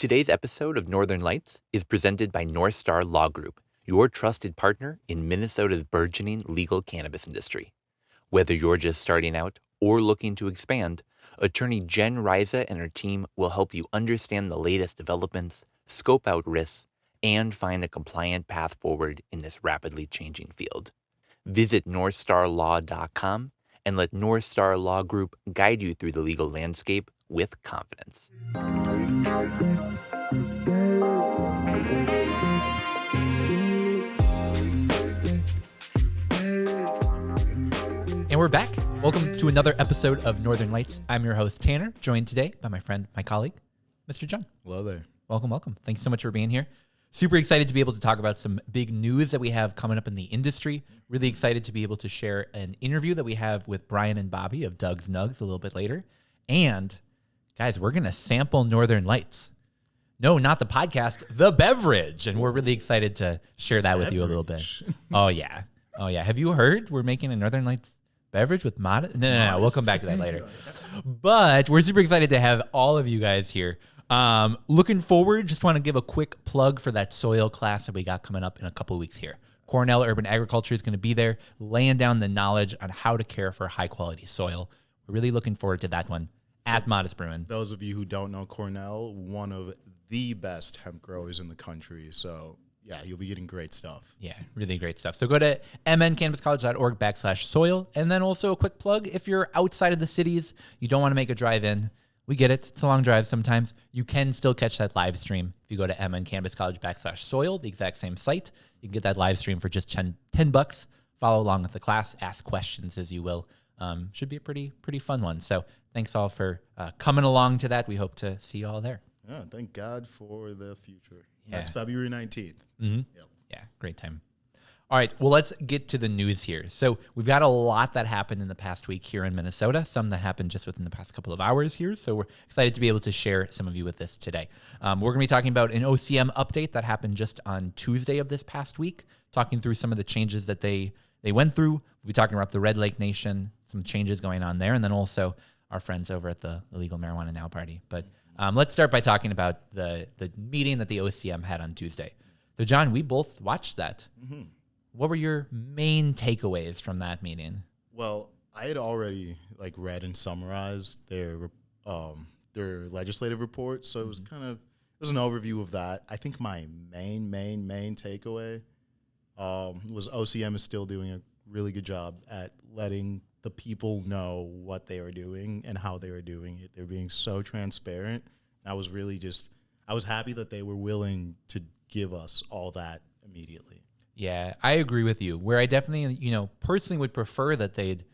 Today's episode of Northern Lights is presented by North Star Law Group, your trusted partner in Minnesota's burgeoning legal cannabis industry. Whether you're just starting out or looking to expand, attorney Jen Riza and her team will help you understand the latest developments, scope out risks, and find a compliant path forward in this rapidly changing field. Visit northstarlaw.com and let North Star Law Group guide you through the legal landscape with confidence. And we're back. Welcome to another episode of Northern Lights. I'm your host, Tanner, joined today by my friend, my colleague, Mr. John. Hello there. Welcome. Thanks so much for being here. Super excited to be able to talk about some big news that we have coming up in the industry. Really excited to be able to share an interview that we have with Brian and Bobby of Doug's Nugs a little bit later. And guys, we're going to sample Northern Lights. No, not the podcast, the beverage. And we're really excited to share that with you a little bit. Oh, yeah. Have you heard we're making a Northern Lights beverage with Modist? No. We'll come back to that later. But we're super excited to have all of you guys here. Looking forward, just want to give a quick plug for that soil class that we got coming up in a couple of weeks here. Cornell Urban Agriculture is going to be there, laying down the knowledge on how to care for high quality soil. We're really looking forward to that one at Modist Brewing. Those of you who don't know Cornell, one of the best hemp growers in the country. So yeah, you'll be getting great stuff. Yeah, really great stuff. So go to mncannabiscollege.org/soil. And then also a quick plug, if you're outside of the cities, you don't want to make a drive in. We get it. It's a long drive sometimes. You can still catch that live stream. If you go to mncannabiscollege.org/soil, the exact same site, you can get that live stream for just $10. Follow along with the class, ask questions as you will. Should be a pretty fun one. So thanks all for coming along to that. We hope to see you all there. Yeah, thank God for the future. Yeah. That's February 19th. Mm-hmm. Yep. Yeah, great time. All right, well, let's get to the news here. So we've got a lot that happened in the past week here in Minnesota, some that happened just within the past couple of hours here. So we're excited to be able to share some of you with this today. We're going to be talking about an OCM update that happened just on Tuesday of this past week, talking through some of the changes that they went through. We'll be talking about the Red Lake Nation, some changes going on there, and then also our friends over at the Legal Marijuana Now Party. But let's start by talking about the meeting that the OCM had on Tuesday. So, John, we both watched that. Mm-hmm. What were your main takeaways from that meeting? Well, I had already read and summarized their legislative report, so it was it was an overview of that. I think my main takeaway was OCM is still doing a really good job at letting the people know what they are doing and how they are doing it. They're being so transparent. I was happy that they were willing to give us all that immediately. Yeah, I agree with you. Where I definitely, personally would prefer that they'd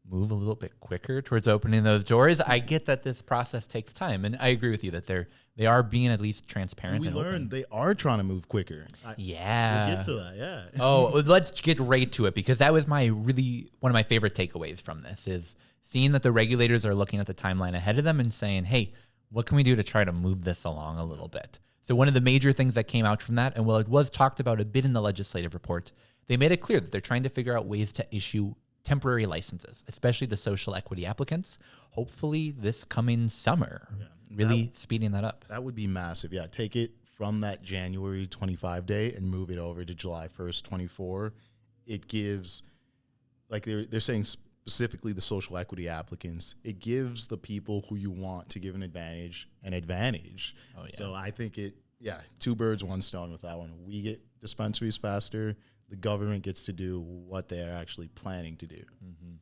move a little bit quicker towards opening those doors. I get that this process takes time, and I agree with you that they are being at least transparent. And we learned they are trying to move quicker. Yeah, we'll get to that. Yeah. Oh, let's get right to it, because that was one of my favorite takeaways from this is seeing that the regulators are looking at the timeline ahead of them and saying, "Hey, what can we do to try to move this along a little bit?" So one of the major things that came out from that, and while it was talked about a bit in the legislative report, they made it clear that they're trying to figure out ways to issue temporary licenses, especially the social equity applicants, hopefully this coming summer, really speeding that up. That would be massive. Yeah, take it from that January 25 date and move it over to July 1st, 24. It gives, they're saying specifically the social equity applicants, it gives the people who you want to give an advantage. Oh, yeah. So I think two birds, one stone with that one. We get dispensaries faster. The government gets to do what they're actually planning to do. Mm-hmm.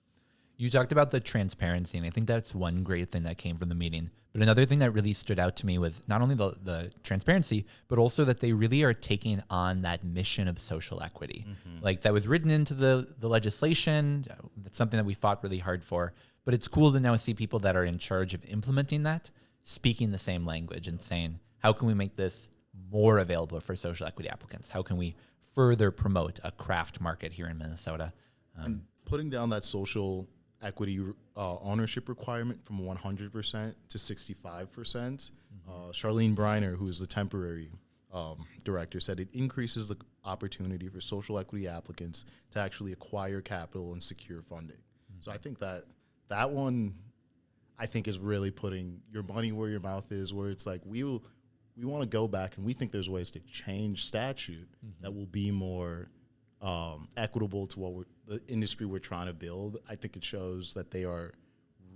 You talked about the transparency, and I think that's one great thing that came from the meeting. But another thing that really stood out to me was not only the transparency, but also that they really are taking on that mission of social equity. Mm-hmm. That was written into the legislation. That's something that we fought really hard for. But it's cool to now see people that are in charge of implementing that, speaking the same language and saying, how can we make this more available for social equity applicants? How can we further promote a craft market here in Minnesota? And putting down that social equity ownership requirement from 100% to 65%. Charlene Briner, who is the temporary director, said it increases the opportunity for social equity applicants to actually acquire capital and secure funding. Mm-hmm. So I think that one, I think, is really putting your money where your mouth is, where it's we we want to go back and we think there's ways to change statute that will be more equitable to what the industry we're trying to build. I think it shows that they are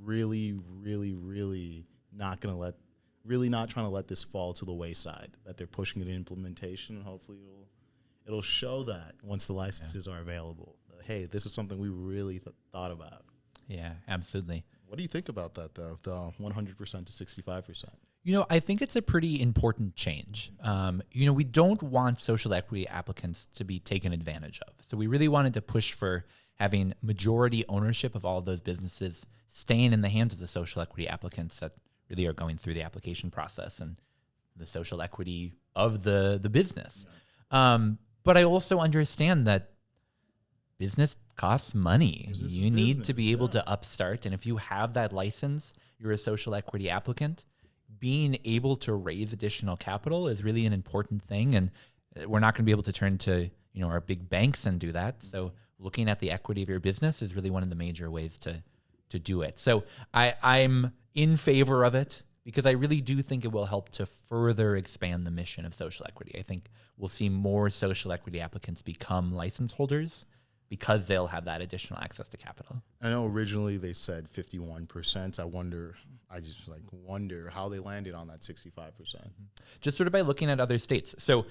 really, really, really not trying to let this fall to the wayside, that they're pushing it in implementation, and hopefully it'll show that once the licenses are available. Hey, this is something we really thought about. Yeah, absolutely. What do you think about that, though, the 100% to 65%? I think it's a pretty important change. We don't want social equity applicants to be taken advantage of. So we really wanted to push for having majority ownership of all of those businesses staying in the hands of the social equity applicants that really are going through the application process and the social equity of the business. Yeah. But I also understand that business costs money. You need to be able to upstart. And if you have that license, you're a social equity applicant, being able to raise additional capital is really an important thing. And we're not going to be able to turn to, our big banks and do that. So looking at the equity of your business is really one of the major ways to do it. So I'm in favor of it because I really do think it will help to further expand the mission of social equity. I think we'll see more social equity applicants become license holders because they'll have that additional access to capital. I know originally they said 51%. I just wonder how they landed on that 65%. Just sort of by looking at other states. So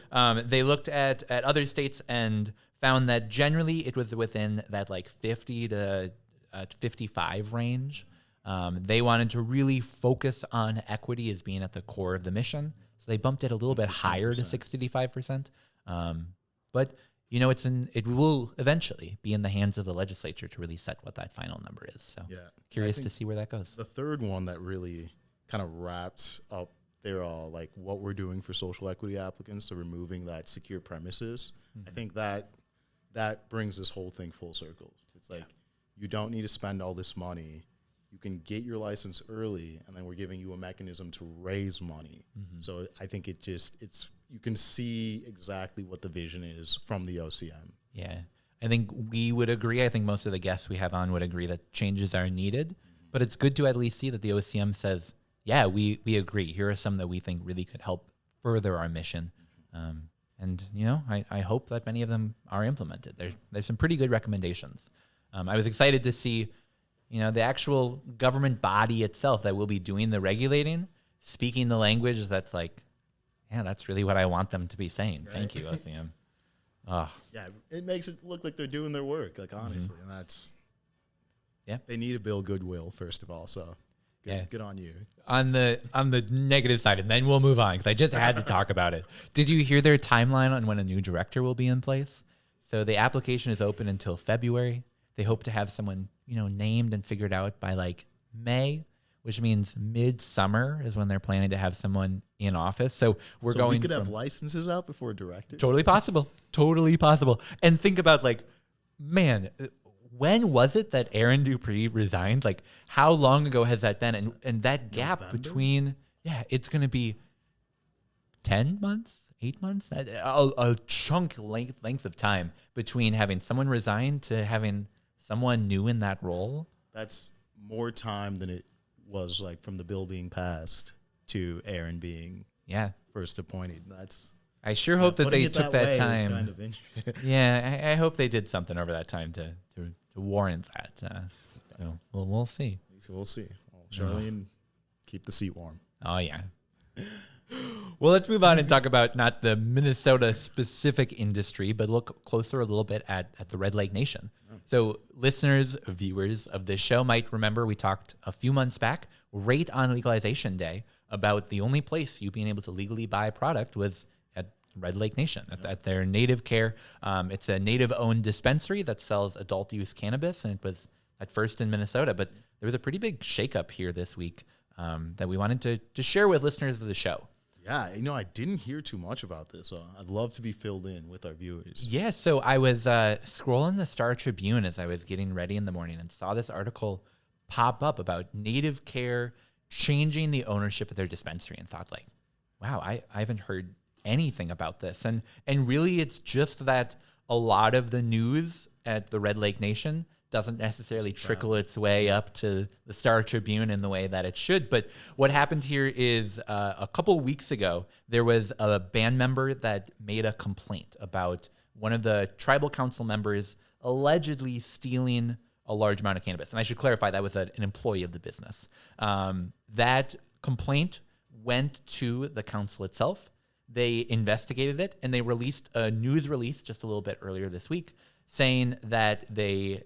they looked at other states and found that generally it was within that 50 to 55 range. They wanted to really focus on equity as being at the core of the mission. So they bumped it a little bit higher to 65%. But it will eventually be in the hands of the legislature to really set what that final number is. So curious to see where that goes. The third one that really kind of wraps up what we're doing for social equity applicants, so removing that secure premises. I think that brings this whole thing full circle. It's you don't need to spend all this money. You can get your license early, and then we're giving you a mechanism to raise money. So I think you can see exactly what the vision is from the OCM. Yeah, I think we would agree. I think most of the guests we have on would agree that changes are needed, but it's good to at least see that the OCM says, yeah, we agree. Here are some that we think really could help further our mission. I hope that many of them are implemented. There's some pretty good recommendations. I was excited to see the actual government body itself that will be doing the regulating, speaking the language that's that's really what I want them to be saying. Right? Thank you, OCM. Yeah, it makes it look like they're doing their work, honestly, and that's they need to build goodwill first of all. So good on you. On the negative side, and then we'll move on because I just had to talk about it. Did you hear their timeline on when a new director will be in place? So the application is open until February. They hope to have someone named and figured out by May, which means midsummer is when they're planning to have someone in office. So we could have licenses out before a director. Totally possible. And think about man, when was it that Aaron Dupree resigned? How long ago has that been? And that gap November? Between, it's going to be 10 months, 8 months, a chunk length of time between having someone resign to having someone new in that role. That's more time than it was from the bill being passed to Aaron being first appointed. I sure hope that they took that time. Kind of I hope they did something over that time to warrant that. So we'll see. We'll see. Charlene, keep the seat warm. Oh yeah. Well, let's move on and talk about not the Minnesota specific industry, but look closer a little bit at the Red Lake Nation. So listeners, viewers of this show might remember we talked a few months back, right on legalization day, about the only place you being able to legally buy a product was at Red Lake Nation, at their NativeCare. It's a native-owned dispensary that sells adult use cannabis, and it was at first in Minnesota. But there was a pretty big shakeup here this week that we wanted to share with listeners of the show. Yeah, I didn't hear too much about this. So I'd love to be filled in with our viewers. Yeah, so I was scrolling the Star Tribune as I was getting ready in the morning and saw this article pop up about NativeCare changing the ownership of their dispensary and thought wow, I haven't heard anything about this. And really it's just that a lot of the news at the Red Lake Nation doesn't necessarily trickle its way up to the Star Tribune in the way that it should. But what happened here is a couple weeks ago, there was a band member that made a complaint about one of the tribal council members allegedly stealing a large amount of cannabis. And I should clarify, that was an employee of the business. That complaint went to the council itself. They investigated it, and they released a news release just a little bit earlier this week saying that they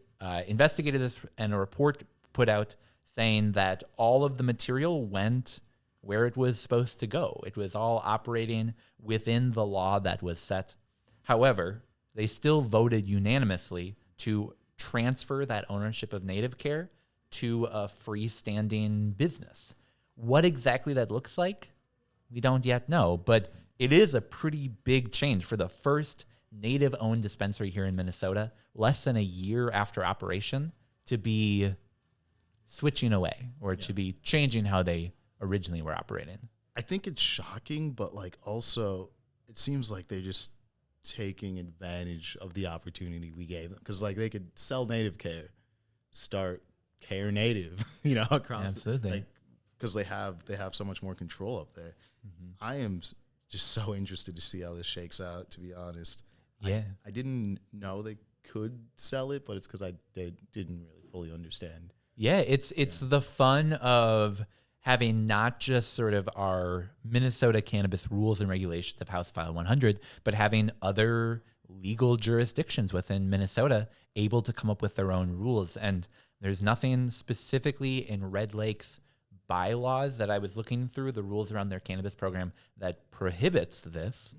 investigated this, and a report put out saying that all of the material went where it was supposed to go. It was all operating within the law that was set. However, they still voted unanimously to transfer that ownership of NativeCare to a freestanding business. What exactly that looks like, we don't yet know, but it is a pretty big change for the first native-owned dispensary here in Minnesota, less than a year after operation, to be switching away or to be changing how they originally were operating. I think it's shocking, but like also it seems like they're just taking advantage of the opportunity we gave them, because like they could sell NativeCare, start Care Native, across Absolutely, because they have so much more control up there. I am just so interested to see how this shakes out, to be honest. Yeah, I didn't know they could sell it, but it's because I didn't really fully understand. Yeah, it's the fun of having not just sort of our Minnesota cannabis rules and regulations of House File 100, but having other legal jurisdictions within Minnesota able to come up with their own rules. And there's nothing specifically in Red Lake's bylaws that I was looking through, the rules around their cannabis program, that prohibits this.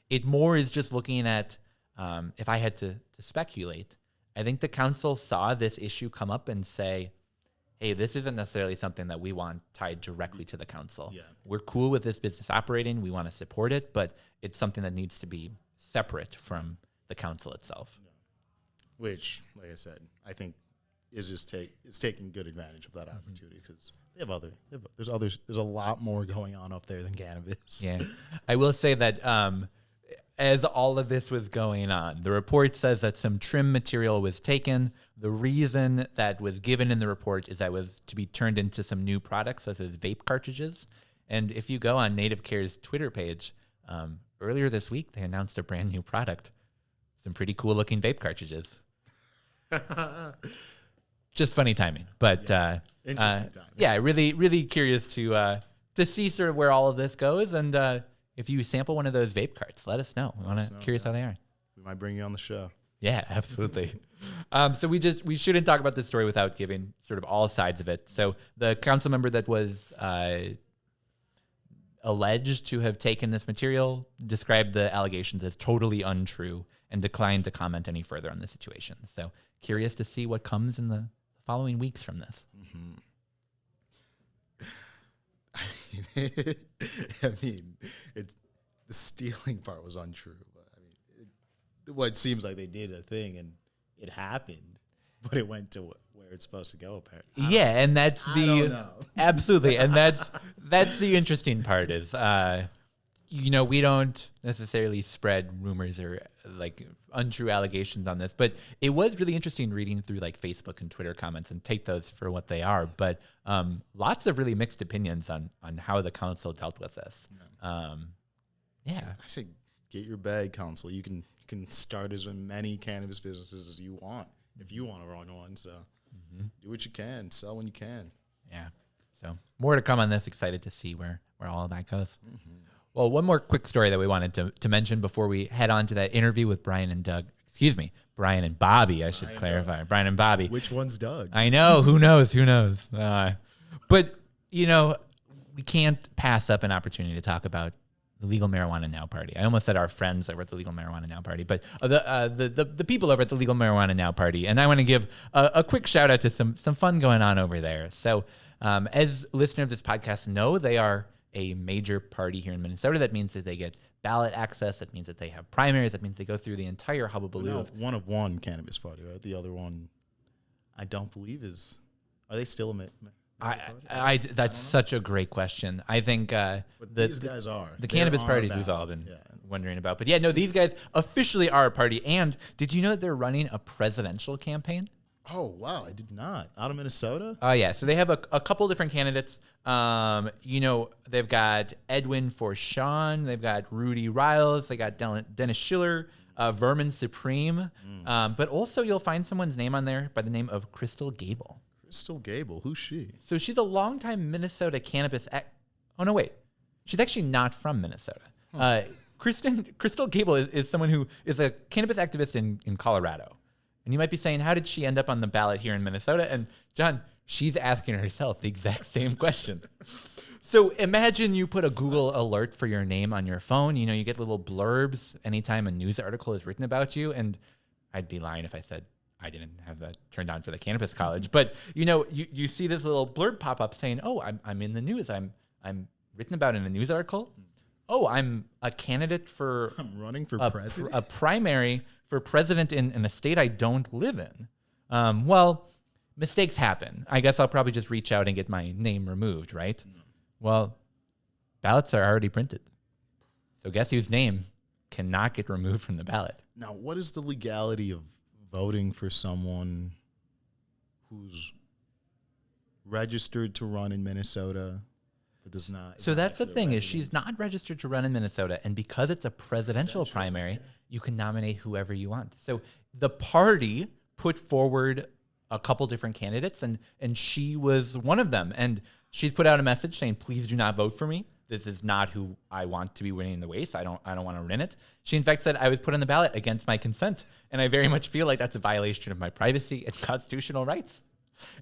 It more is just looking at, if I had to speculate, I think the council saw this issue come up and say, hey, this isn't necessarily something that we want tied directly to the council. Yeah. We're cool with this business operating. We want to support it, but it's something that needs to be separate from the council itself. Yeah. Which, like I said, I think is just it's taking good advantage of that opportunity, because there's a lot more going on up there than cannabis. Yeah. I will say that as all of this was going on, the report says that some trim material was taken. The reason that was given in the report is that it was to be turned into some new products, such as vape cartridges. And if you go on NativeCare's Twitter page, earlier this week, they announced a brand new product. Some pretty cool looking vape cartridges. Just funny timing. But interesting timing. Yeah, really, really curious to see sort of where all of this goes. And if you sample one of those vape carts, let us know. Curious how they are. We might bring you on the show. Yeah, absolutely. So we shouldn't talk about this story without giving sort of all sides of it. So the council member that was alleged to have taken this material described the allegations as totally untrue and declined to comment any further on the situation. So curious to see what comes in the following weeks from this. I mean, the stealing part was untrue, but I mean, what seems like they did a thing and it happened, but it went to where it's supposed to go. Apparently, yeah, and that's I don't know. Absolutely, and that's the interesting part is, we don't necessarily spread rumors or like untrue allegations on this, but it was really interesting reading through like Facebook and Twitter comments and take those for what they are. But lots of really mixed opinions on how the council dealt with this. Yeah, I say get your bag, council. You can start as many cannabis businesses as you want if you want to run one. So do what you can, sell when you can. Yeah. So more to come on this. Excited to see where all of that goes. Well, one more quick story that we wanted to mention before we head on to that interview with Brian and Bobby, I should clarify. Brian and Bobby. Which one's Doug? I know. Who knows? But, we can't pass up an opportunity to talk about the Legal Marijuana Now Party. I almost said our friends over at the Legal Marijuana Now Party, but the people over at the Legal Marijuana Now Party. And I want to give a quick shout out to some fun going on over there. So as listeners of this podcast know, they are a major party here in Minnesota. That means that they get ballot access. That means that they have primaries. That means they go through the entire hubbubaloo of one of one cannabis party, right? The other one, I don't believe is. Are they still a that's such a great question. I think these guys are the cannabis parties we've all been wondering about. But yeah, no, these guys officially are a party. And did you know that they're running a presidential campaign? Oh, wow. I did not. Out of Minnesota? Oh, yeah. So they have a couple different candidates. They've got Edwin Forshawn. They've got Rudy Riles. They got Dennis Schiller, Vermin Supreme. But also you'll find someone's name on there by the name of Crystal Gable. Crystal Gable. Who's she? So she's a longtime Minnesota cannabis... Oh, no, wait. She's actually not from Minnesota. Crystal Gable is someone who is a cannabis activist in Colorado. And you might be saying, how did she end up on the ballot here in Minnesota? And John, she's asking herself the exact same question. So imagine you put a Google alert for your name on your phone. You get little blurbs anytime a news article is written about you. And I'd be lying if I said I didn't have that turned on for the cannabis college. But, you see this little blurb pop up saying, oh, I'm in the news. I'm written about in a news article. Oh, I'm a candidate for... I'm running for president? A primary for president in a state I don't live in. Well, mistakes happen. I guess I'll probably just reach out and get my name removed, right? Well, ballots are already printed. So guess whose name cannot get removed from the ballot? Now, what is the legality of voting for someone who's registered to run in Minnesota but does not? So that's the thing, is she's not registered to run in Minnesota, and because it's a presidential primary, you can nominate whoever you want. So the party put forward a couple different candidates, and she was one of them. And she's put out a message saying, please do not vote for me. This is not who I want to be winning the race. I don't want to win it. She in fact said I was put on the ballot against my consent. And I very much feel like that's a violation of my privacy and constitutional rights.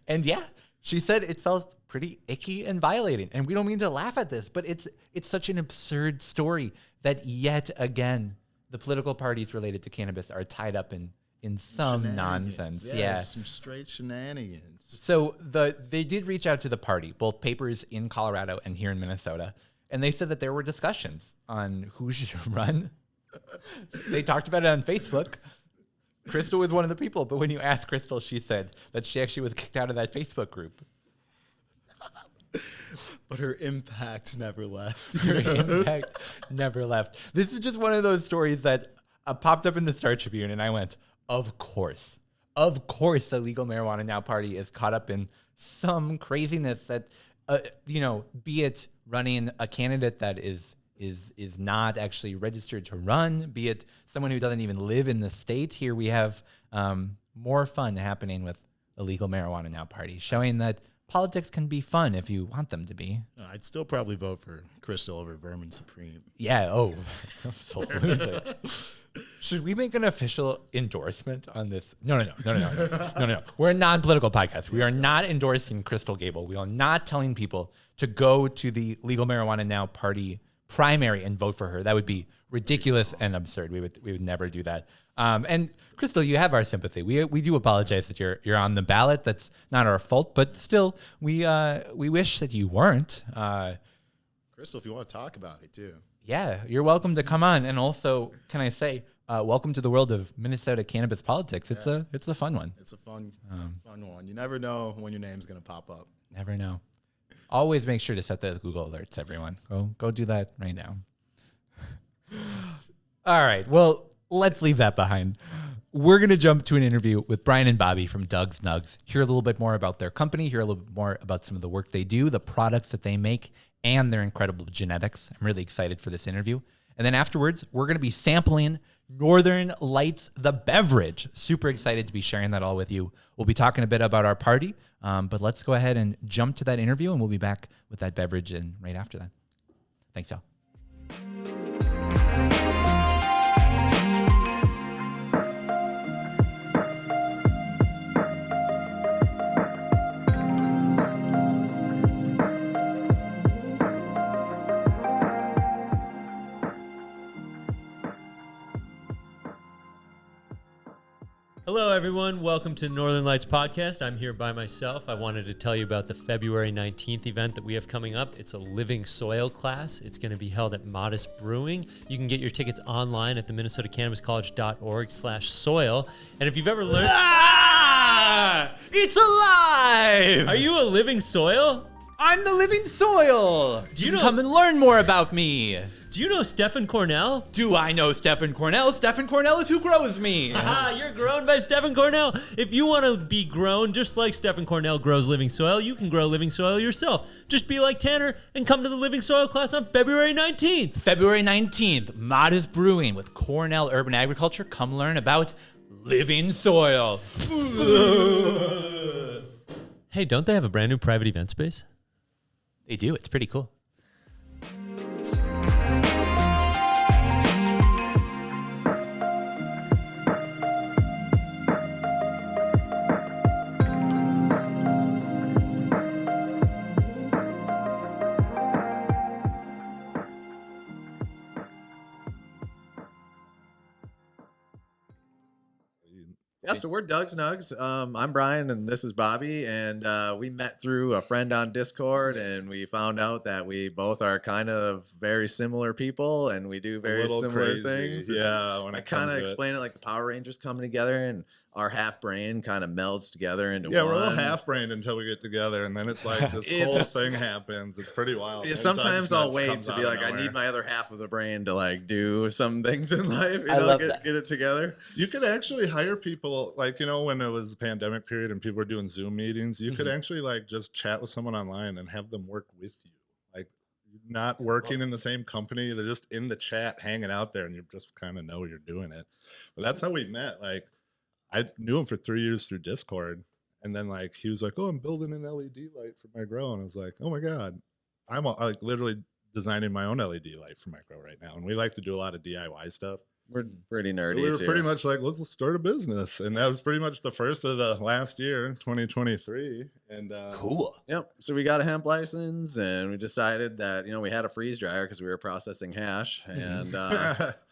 And yeah, she said it felt pretty icky and violating. And we don't mean to laugh at this, but it's such an absurd story that yet again, the political parties related to cannabis are tied up in some nonsense. Yeah, some straight shenanigans. So they did reach out to the party, both papers in Colorado and here in Minnesota, and they said that there were discussions on who should run. They talked about it on Facebook. Crystal was one of the people, but when you asked Crystal, she said that she actually was kicked out of that Facebook group. But her impact never left. Her impact never left. This is just one of those stories that popped up in the Star Tribune, and I went, of course. Of course the Legal Marijuana Now party is caught up in some craziness that, be it running a candidate that is not actually registered to run, be it someone who doesn't even live in the state. Here we have more fun happening with the Legal Marijuana Now party, showing that politics can be fun if you want them to be. I'd still probably vote for Crystal over Vermin Supreme. Yeah, absolutely. Should we make an official endorsement on this? No. We're a non-political podcast. We are not endorsing Crystal Gable. We are not telling people to go to the Legal Marijuana Now party primary and vote for her. That would be ridiculous and absurd. We would never do that. And Crystal, you have our sympathy. We do apologize that you're on the ballot. That's not our fault, but still, we wish that you weren't. Crystal, if you want to talk about it too. Yeah, you're welcome to come on. And also, can I say, welcome to the world of Minnesota cannabis politics. It's a fun one. It's a fun one. You never know when your name's going to pop up. Never know. Always make sure to set those Google alerts, everyone. Go do that right now. All right. Well, let's leave that behind. We're going to jump to an interview with Brian and Bobby from Doug's Nugs. Hear a little bit more about their company, hear a little bit more about some of the work they do, the products that they make, and their incredible genetics. I'm really excited for this interview. And then afterwards, we're going to be sampling Northern Lights, the beverage. Super excited to be sharing that all with you. We'll be talking a bit about our party, but let's go ahead and jump to that interview, and we'll be back with that beverage and right after that. Thanks, y'all. Hello, everyone. Welcome to Northern Lights Podcast. I'm here by myself. I wanted to tell you about the February 19th event that we have coming up. It's a Living Soil class. It's going to be held at Modist Brewing. You can get your tickets online at the minnesotacannabiscollege.org/soil. And if you've ever learned... It's alive! Are you a living soil? I'm the living soil. Do you can know- come and learn more about me? Do you know Stephen Cornell? Do I know Stephen Cornell? Stephen Cornell is who grows me. Aha, you're grown by Stephen Cornell. If you want to be grown just like Stephen Cornell grows living soil, you can grow living soil yourself. Just be like Tanner and come to the living soil class on February 19th. February 19th, Modist Brewing with Cornell Urban Agriculture. Come learn about living soil. Hey, don't they have a brand new private event space? They do. It's pretty cool. Yeah, so we're Doug's Nugs. I'm Brian, and this is Bobby, and we met through a friend on Discord, and we found out that we both are kind of very similar people, and we do very similar things. Yeah, when I it kind comes of to it. explain it like the Power Rangers coming together, and our half brain kind of melds together into Yeah, one. we're a little half-brained until we get together, and then it's like this whole thing happens. It's pretty wild. Yeah, Sometimes sometimes I'll nuts wait comes to out be of like, I nowhere. need my other half of the brain to like do some things in life. You I know, love get, that. get it together. You could actually hire people, like, you know, when it was the pandemic period and people were doing Zoom meetings, you could actually like just chat with someone online and have them work with you. Like, not working in the same company, they're just in the chat hanging out there, and you just kind of know you're doing it. But that's how we met. Like, I knew him for 3 years through Discord, and then like he was like, "Oh, I'm building an LED light for my grow," and I was like, "Oh my god, I'm like literally designing my own LED light for my grow right now." And we like to do a lot of DIY stuff. We're pretty nerdy. So we were too. pretty much like, let's start a business, and that was pretty much the first of the last year, 2023. And Cool. Yep. So we got a hemp license, and we decided that we had a freeze dryer because we were processing hash, and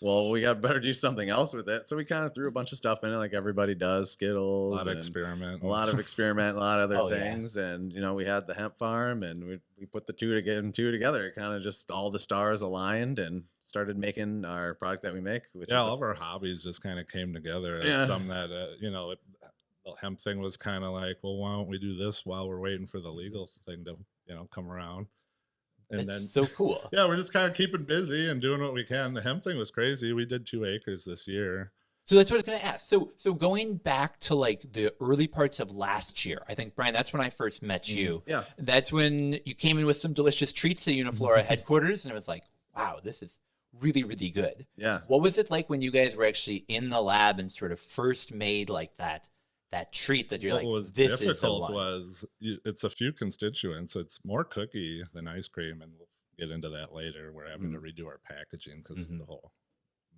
well, we got better do something else with it. So we kind of threw a bunch of stuff in it, like everybody does, a Skittles, lot of and experiment, a lot of experiment, a lot of other Oh, yeah. things, and we had the hemp farm, and we put the two together. It kind of just all the stars aligned, and started making our product that we make. Which yeah, is all of our hobbies just kind of came together. As Yeah. some that the hemp thing was kind of like, well, why don't we do this while we're waiting for the legal thing to come around? And That's then so cool. yeah, we're just kind of keeping busy and doing what we can. The hemp thing was crazy. We did 2 acres this year. So that's what I was going to ask. So going back to like the early parts of last year, I think, Brian, that's when I first met you. Yeah. That's when you came in with some delicious treats to Uniflora headquarters, and it was like, wow, this is really, really good. Yeah. What was it like when you guys were actually in the lab and sort of first made like that treat that you're What like, was this is the difficult one? was it's a few constituents. It's more cookie than ice cream, and we'll get into that later. We're having to redo our packaging because of the whole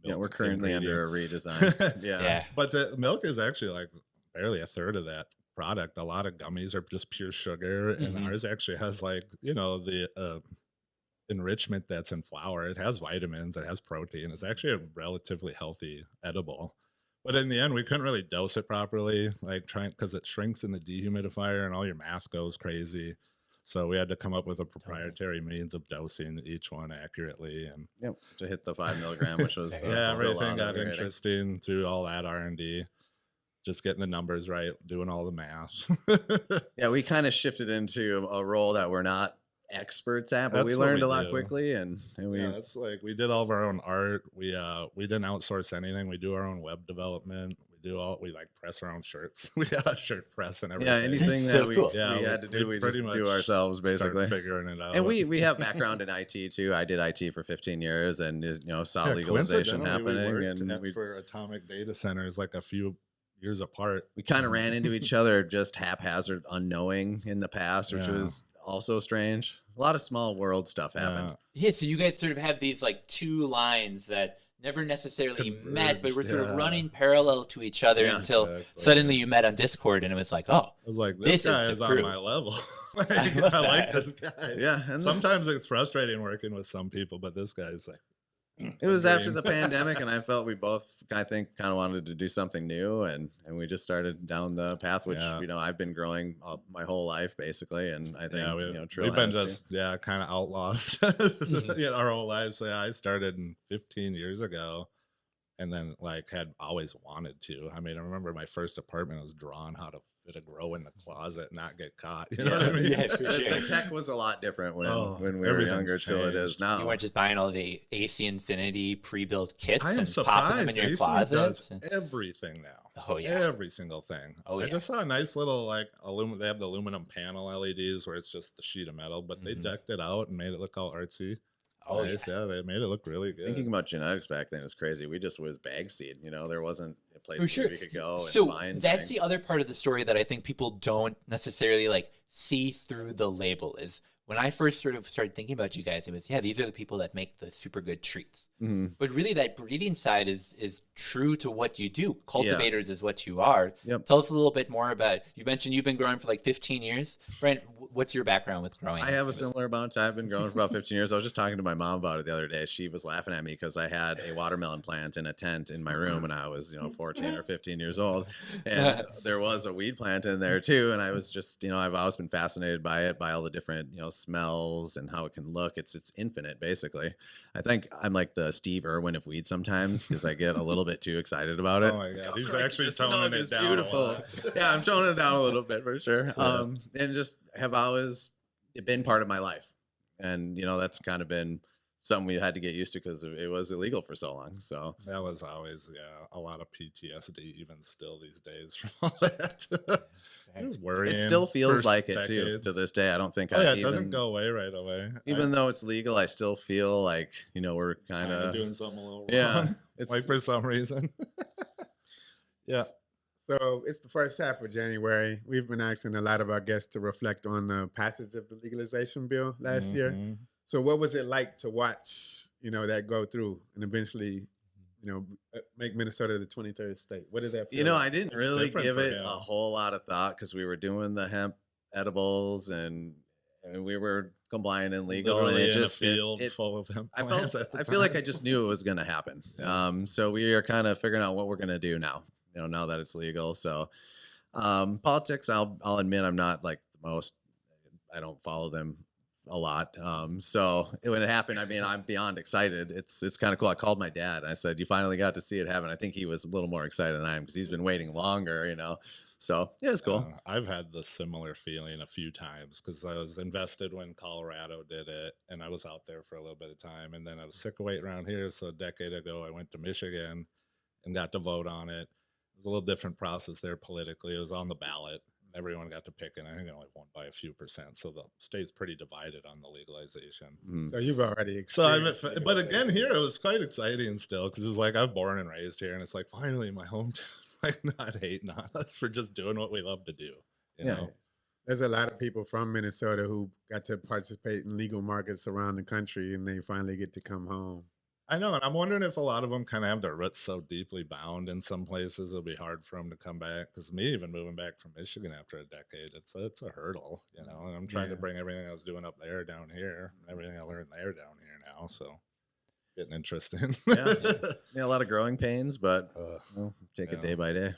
Yeah, milk we're currently ingredient. under a redesign. Yeah. Yeah. But the milk is actually like barely a third of that product. A lot of gummies are just pure sugar, and ours actually has like the enrichment that's in flour. It has vitamins, it has protein. It's actually a relatively healthy edible. But in the end, we couldn't really dose it properly, like because it shrinks in the dehumidifier and all your math goes crazy. So we had to come up with a proprietary means of dosing each one accurately. And Yep. To hit the 5 milligram, which was the yeah, the everything law that got we were hitting. interesting through all that R&D. Just getting the numbers right, doing all the math. Yeah, we kind of shifted into a role that we're not experts at, but we That's what learned we a lot do. quickly, and we Yeah, that's like we did all of our own art. We didn't outsource anything. We do our own web development. We like press our own shirts. We got a shirt press and everything. anything So that we, cool. we had to do, we just pretty do much ourselves start basically. figuring it out. And we have background in IT too. I did IT for 15 years, and saw Yeah, legalization coincidentally, happening, we worked and we for atomic data centers like a few years apart. we kind of ran into each other just haphazard, unknowing in the past, which Yeah. was also strange. A lot of small world stuff happened. Yeah, so you guys sort of had these like two lines that never necessarily met, but were sort of yeah. running parallel to each other Yeah, until exactly. suddenly you met on Discord, and it was like, oh, I was like, This this guy is is the on crew. my level. love I like that. this guy. Yeah, and Sometimes it's frustrating working with some people, but this guy's like, it was after agreeing. the pandemic, and I felt we both, I think, kind of wanted to do something new, and we just started down the path, which Yeah. I've been growing my whole life basically, and I think yeah, Trill we've been has too. just kind of outlaws our whole lives. So yeah, I started 15 years ago, and then like had always wanted to. I mean, I remember my first apartment was drawn how to fit a grow in the closet, and not get caught. You know what I mean? Yeah, for sure. The tech was a lot different when we were everything's younger till it is changed. now. You weren't just buying all the AC Infinity pre-built kits I am and popping them in surprised. your AC closets. does everything now. Oh, yeah. Every single thing. Oh, I yeah. just saw a nice little like they have the aluminum panel LEDs where it's just the sheet of metal, but they decked it out and made it look all artsy. Oh, Nice. Yeah, they made it look really good. Thinking about genetics back then is crazy. We just was bag seed. You know, there wasn't a place For sure. where we could go and So find that's things. the other part of the story that I think people don't necessarily like see through the label is when I first sort of started thinking about you guys, it was, yeah, these are the people that make the super good treats. But really that breeding side is true to what you do. Cultivators is what you are. Yep. Tell us a little bit more about, you mentioned you've been growing for like 15 years. Brian, what's your background with growing? I have a similar amount of time. I've been growing for about 15 years. I was just talking to my mom about it the other day. She was laughing at me because I had a watermelon plant in a tent in my room when I was, 14 or 15 years old. And there was a weed plant in there too. And I was just, I've always been fascinated by it, by all the different, smells and how it can look. It's infinite, basically. I think I'm like the Steve Irwin of weed sometimes because I get a little bit too excited about it. Oh my god, he's Christ, actually this toning nug it is down. beautiful. A lot. Yeah, I'm toning it down a little bit for sure. And just have always been part of my life. And, that's kind of been something we had to get used to because it was illegal for so long. So That was always, a lot of PTSD, even still these days from all that. It was worrying. it still feels for like it too decades. to this day. I don't think Oh yeah, I it even, doesn't go away right away. even though it's legal, I still feel like, we're kind I'm of doing something a little wrong. yeah. Like for some reason. Yeah. So it's the first half of January. We've been asking a lot of our guests to reflect on the passage of the legalization bill last year. Mhm. So what was it like to watch, that go through and eventually, make Minnesota the 23rd state? What did that feel like? I didn't It's really different give for it him. a whole lot of thought because we were doing the hemp edibles and we were compliant and legal. Literally And it in just a field it, full of hemp I plants at the feel like I time. just knew it was going to happen. So we are kind of figuring out what we're going to do now. Now that it's legal. So politics, I'll admit I'm not like the most. I don't follow them a lot. So when it happened, I'm beyond excited. It's kind of cool. I called my dad and I said, "You finally got to see it happen." I think he was a little more excited than I am because he's been waiting longer. So yeah, it's cool. I've had the similar feeling a few times because I was invested when Colorado did it, and I was out there for a little bit of time, and then I was sick of waiting around here. So a decade ago, I went to Michigan and got to vote on it. It was a little different process there politically. It was on the ballot. Everyone got to pick, and I think I only won by a few percent. So the state's pretty divided on the legalization. So you've already So experienced but again, here it was quite exciting still because it's like I'm born and raised here, and it's like finally my hometown, like not hating on us for just doing what we love to do. You know? There's a lot of people from Minnesota who got to participate in legal markets around the country, and they finally get to come home. I know, and I'm wondering if a lot of them kind of have their roots so deeply bound in some places it'll be hard for them to come back. Because me, even moving back from Michigan after a decade, it's a hurdle, And I'm trying to bring everything I was doing up there down here, and everything I learned there down here now. So it's getting interesting. A lot of growing pains, but take it Yeah. day by day.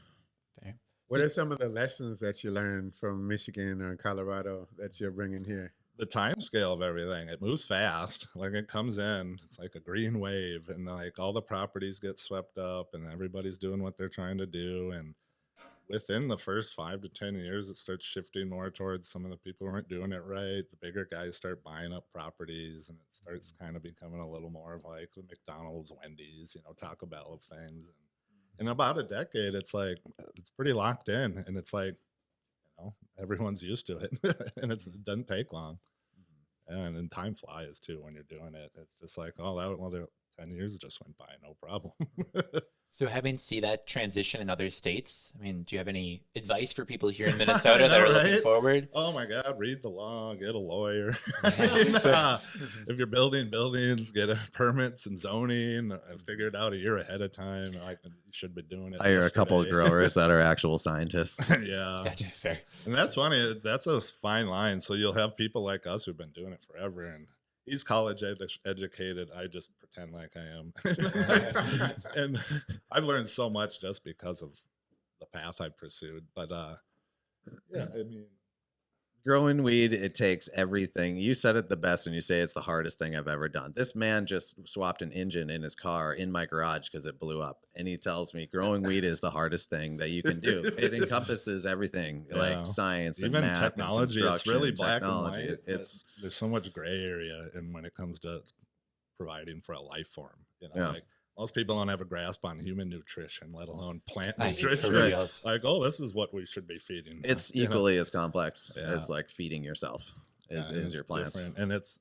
What are some of the lessons that you learned from Michigan or Colorado that you're bringing here? The time scale of everything, it moves fast. Like it comes in, it's like a green wave, and like all the properties get swept up, and everybody's doing what they're trying to do. And within the first 5 to 10 years, it starts shifting more towards some of the people who aren't doing it right. The bigger guys start buying up properties, and it starts kind of becoming a little more of like the McDonald's, Wendy's, Taco Bell of things. And in about a decade, it's like it's pretty locked in, and it's like everyone's used to it, and it doesn't take long. And time flies too when you're doing it. It's just like, the 10 years just went by, no problem. So having seen that transition in other states, do you have any advice for people here in Minnesota that are looking right? forward? Oh my God, read the law, get a lawyer. If you're building buildings, get permits and zoning. Figure it out a year ahead of time. Like you should be doing it. Hire a couple of yesterday. growers that are actual scientists. Yeah. Gotcha, fair. And that's funny. That's a fine line. So you'll have people like us who've been doing it forever, and he's college educated. I just pretend like I am. And I've learned so much just because of the path I pursued. But Growing weed, it takes everything. You said it the best when you say it's the hardest thing I've ever done. This man just swapped an engine in his car in my garage because it blew up. And he tells me growing weed is the hardest thing that you can do. It encompasses everything Yeah. like science and Even math technology. and It's really construction, black and white. technology. It's there's so much gray area in when it comes to providing for a life form. You know, Yeah. like most people don't have a grasp on human nutrition, let alone plant I nutrition. for real. Like, oh, this is what we should be feeding. It's you know? equally as complex Yeah. as like feeding yourself is and your it's plants. different. And it's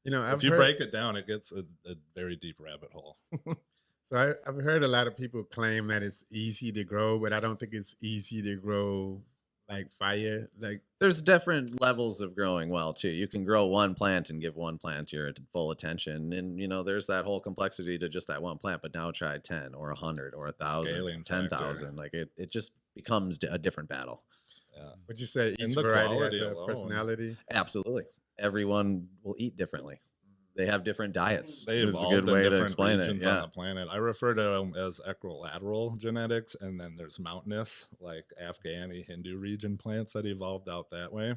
You know, if you break it down, it gets a very deep rabbit hole. So I've heard a lot of people claim that it's easy to grow, but I don't think it's easy to grow like fire. Like, There's different levels of growing well too. You can grow one plant and give one plant your full attention, and there's that whole complexity to just that one plant. But now try 10 or 100 or 1,000, Scaling 10,000. Like it just becomes a different battle. would you say And each the variety has quality a alone. personality? Absolutely, everyone will eat differently. They have different diets. They It's evolved a good in way to different explain it. regions Yeah. on the planet. I refer to them as equilateral genetics, and then there's mountainous, like Afghani Hindu region plants that evolved out that way